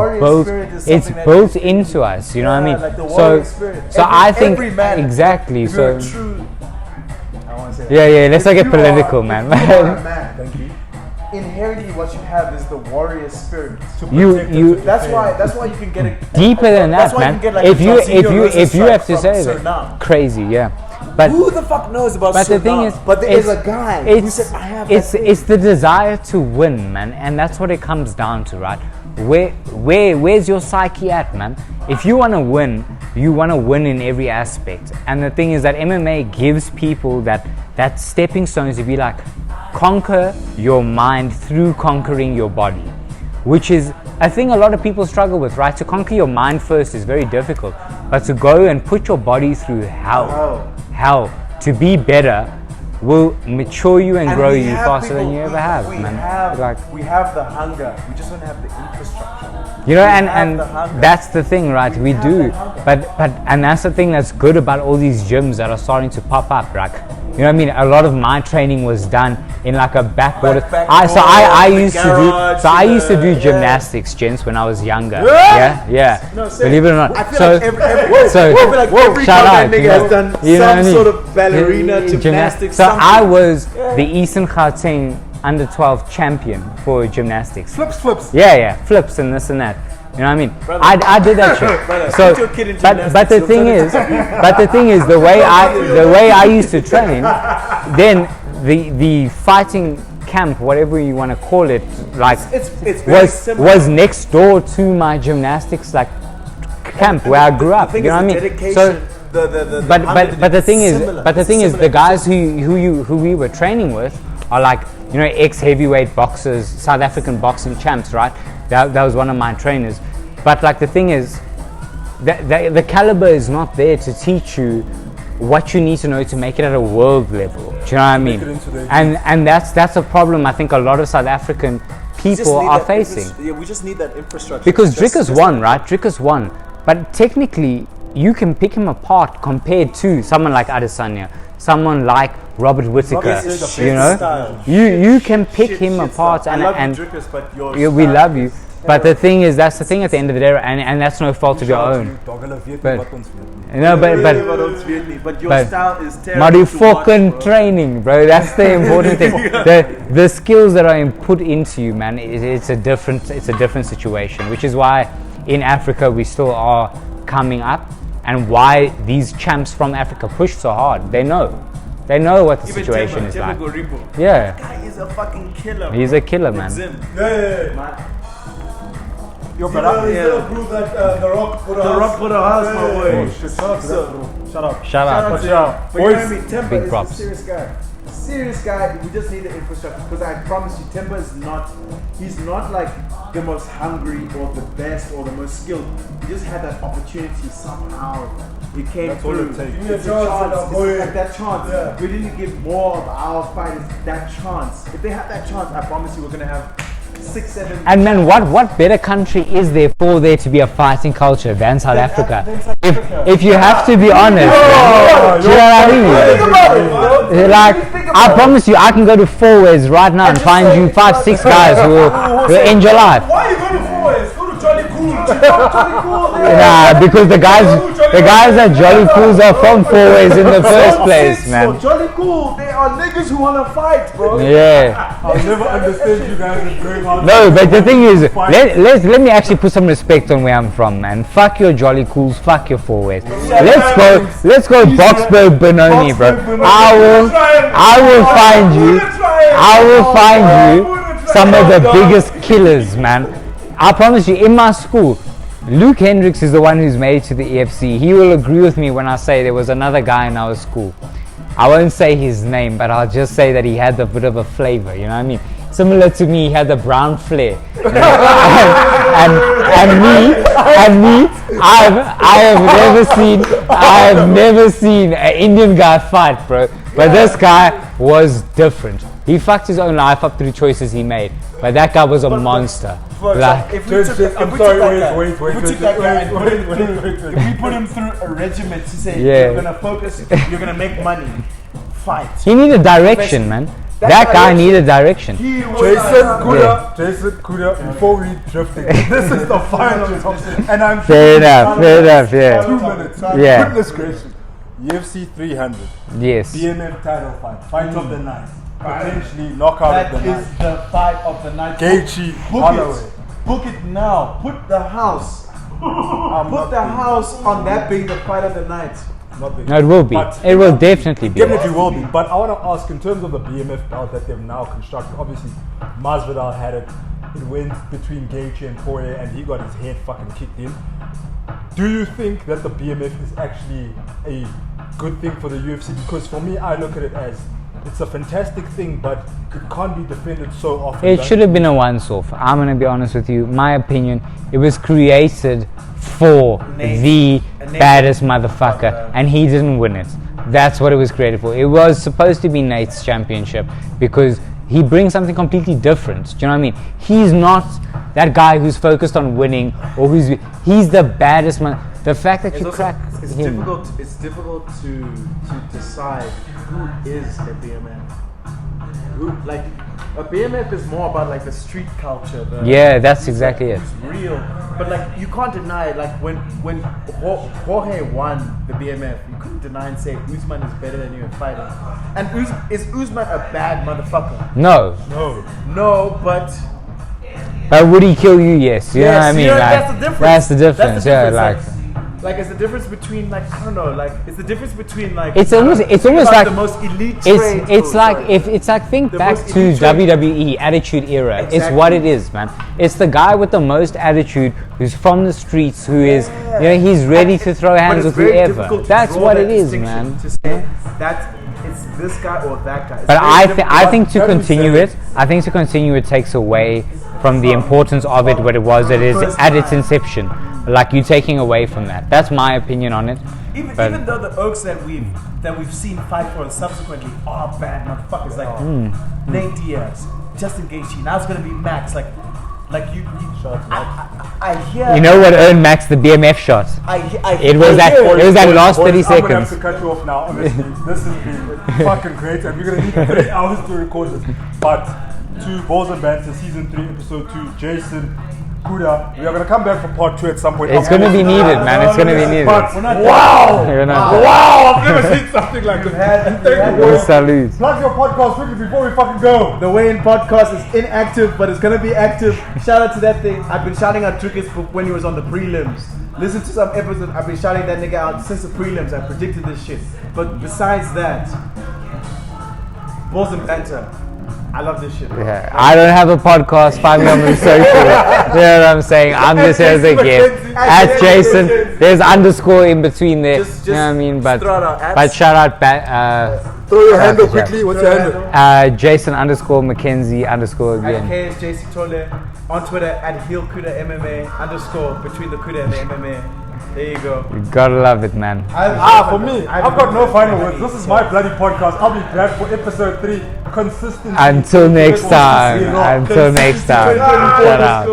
built into us. You know what I mean? Like the warrior spirit. So I think exactly. So. Yeah. Let's not get political, man. Thank you. Inherently, what you have is the warrior spirit. That's why you can get it deeper than that, man. If you have to say that, crazy, yeah. But who the fuck knows about? But the thing is, but there is a guy who said, "I have." It's the desire to win, man, and that's what it comes down to, right? Where's your psyche at, man? If you want to win, you want to win in every aspect. And the thing is that MMA gives people that stepping stones to be like, conquer your mind through conquering your body, which is a thing a lot of people struggle with, right? To conquer your mind first is very difficult, but to go and put your body through hell to be better will mature you and grow you faster than you ever have, man. We have the hunger. We just don't have the infrastructure. You know, and that's the thing, right? We do, but that's the thing that's good about all these gyms that are starting to pop up, right? You know what I mean? A lot of my training was done in like a backwater. I used to do gymnastics, gents, when I was younger. Yeah. No, believe it or not. I feel like every nigga has done some sort of ballerina, gymnastics. So I was the Eastern Gauteng under 12 champion for gymnastics. Flips. Yeah, flips and this and that. You know what I mean? Brother, I did that shit. Brother, so, but the thing is, the way I used to train, then the fighting camp, whatever you want to call it, like was next door to my gymnastics like camp where I grew up. You know what I mean? So, but the thing is, the guys who we were training with are like, you know, ex-heavyweight boxers, South African boxing champs, right? That was one of my trainers. But like the thing is, the caliber is not there to teach you what you need to know to make it at a world level. Do you know what I mean? And that's a problem I think a lot of South African people are facing. We just need that infrastructure. Because Dricker's won, right? Dricker's won. But technically, you can pick him apart compared to someone like Adesanya, someone like Robert Whittaker. You know, you can pick him apart, and we love you. But the thing is, that's the thing at the end of the day, and that's no fault of your own. But your style is terrible. Maar die fucking training, bro. That's the important thing. The skills that are put into you, man. It's a different situation, which is why in Africa we still are coming up, and why these champs from Africa push so hard. They know what the situation is like. Yeah. That guy is a fucking killer. He's a killer, man. Yeah. Yo, but I prove that The Rock put a house, my boy. Shut up. But you know what I mean? Temba Big is props. a serious guy. We just need the infrastructure, because I promise you, Temba is not. He's not like the most hungry or the best or the most skilled. He just had that opportunity somehow. It came through. It's a chance. It's like that chance. Yeah. We didn't give more of our fighters that chance. If they had that chance, I promise you, we're gonna have 6, 7. And man, what better country is there for there to be a fighting culture than South Africa? If you have to be honest, do you know what I mean? Like, I promise you, I can go to 4ways right now and find you 5-6 guys who will end your life. Why are you going to 4ways? Go to Jolly Cool. Jolly Cool there. Nah, because the guys at Jolly Cools are from 4ways in the first place, man. Jolly Cool, they are niggas who want to fight, bro. Yeah. I'll never understand you guys going out. No, but the thing is, let me actually put some respect on where I'm from, man. Fuck your Jolly Cools, fuck your 4ways. Let's go Boxburg Benoni, bro. I will find you some of the biggest killers, man. I promise you, in my school, Luke Hendricks is the one who's made it to the EFC. He will agree with me when I say there was another guy in our school. I won't say his name, but I'll just say that he had a bit of a flavor, you know what I mean? Similar to me, he had the brown flair. and me, I have never seen an Indian guy fight, bro. But this guy was different. He fucked his own life up through choices he made. But that guy was a monster. Like, if we put him through a regiment to say you're gonna focus, you're gonna make money, fight. He needed direction, man. That guy needed direction. Jason Kuda, before we drifted, this is the final. And I'm fair enough, yeah. 2 minutes. Yeah. Goodness gracious. UFC 300. Yes. BMF title fight of the night. Potentially knockout of the night. That is the fight of the night. Gaethje, Holloway. Book it now. Put the house. Put the house on that being the fight of the night. No, it will be. It will definitely be. Definitely will be. But I want to ask, in terms of the BMF belt that they've now constructed, obviously Masvidal had it. It went between Gaethje and Poirier, and he got his head fucking kicked in. Do you think that the BMF is actually a good thing for the UFC? Because for me, I look at it as it's a fantastic thing, but it can't be defended so often. It should have been a once-off. I'm going to be honest with you. My opinion, it was created for the baddest motherfucker, and he didn't win it. That's what it was created for. It was supposed to be Nate's championship because he brings something completely different. Do you know what I mean? He's not that guy who's focused on winning, or he's the baddest man. The fact that it's difficult to decide who is a BMF. Like a BMF is more about like the street culture. That's exactly it. It's real, but like you can't deny. Like when Jorge won the BMF, you couldn't deny and say Usman is better than you in fighting. And is Usman a bad motherfucker? No, but would he kill you? Yes. You know what I mean? That's the difference. That's the difference. Like it's the difference between like I don't know, like it's the difference between like it's almost like the most elite. It's like think back to WWE Attitude Era. Exactly. It's what it is, man. It's the guy with the most attitude who's from the streets, who is he's ready to throw hands with whoever. That's what it is, man. To say that it's this guy or that guy. But I think to continue it takes away from the importance of it, what it was. It is at its inception. Like you taking away from that. That's my opinion on it. Even though the Oaks that we've seen fight for and subsequently are bad motherfuckers like Nate Diaz, Justin Gaethje. Now it's gonna be Max. Like you I hear. You know what earned Max the BMF shot? It was that last 30 seconds. I'm gonna have to cut you off now. Honestly, this has been fucking great, and we're gonna need 3 hours to record this. But to Balls and Banter Season 3, Episode 2, Jason Kuda. We are going to come back for part 2 at some point. It's going to be needed, man. It's going to be needed. Wow! I've never seen something like this. Salute. Plug your podcast quickly before we fucking go. The Way In podcast is inactive, but it's going to be active. Shout out to that thing. I've been shouting out Trukis when he was on the prelims. Listen to some episodes. I've been shouting that nigga out since the prelims. I predicted this shit. But besides that, Balls and Banter. I love this shit, bro. Yeah, I don't have a podcast. Find me on the social. You know what I'm saying? I'm just here as a guest. At Jason, there's underscore in between there. You know what I mean? But shout out. Throw your handle quickly. What's your handle? Jason underscore Mackenzie underscore again. At KSJC Tole. On Twitter at Heel Kuda MMA underscore between the Kuda and the MMA. There you go. You gotta love it, man. For me, I've got no final words. This is my bloody podcast. I'll be back for episode 3 consistently. Until next time. Shout out.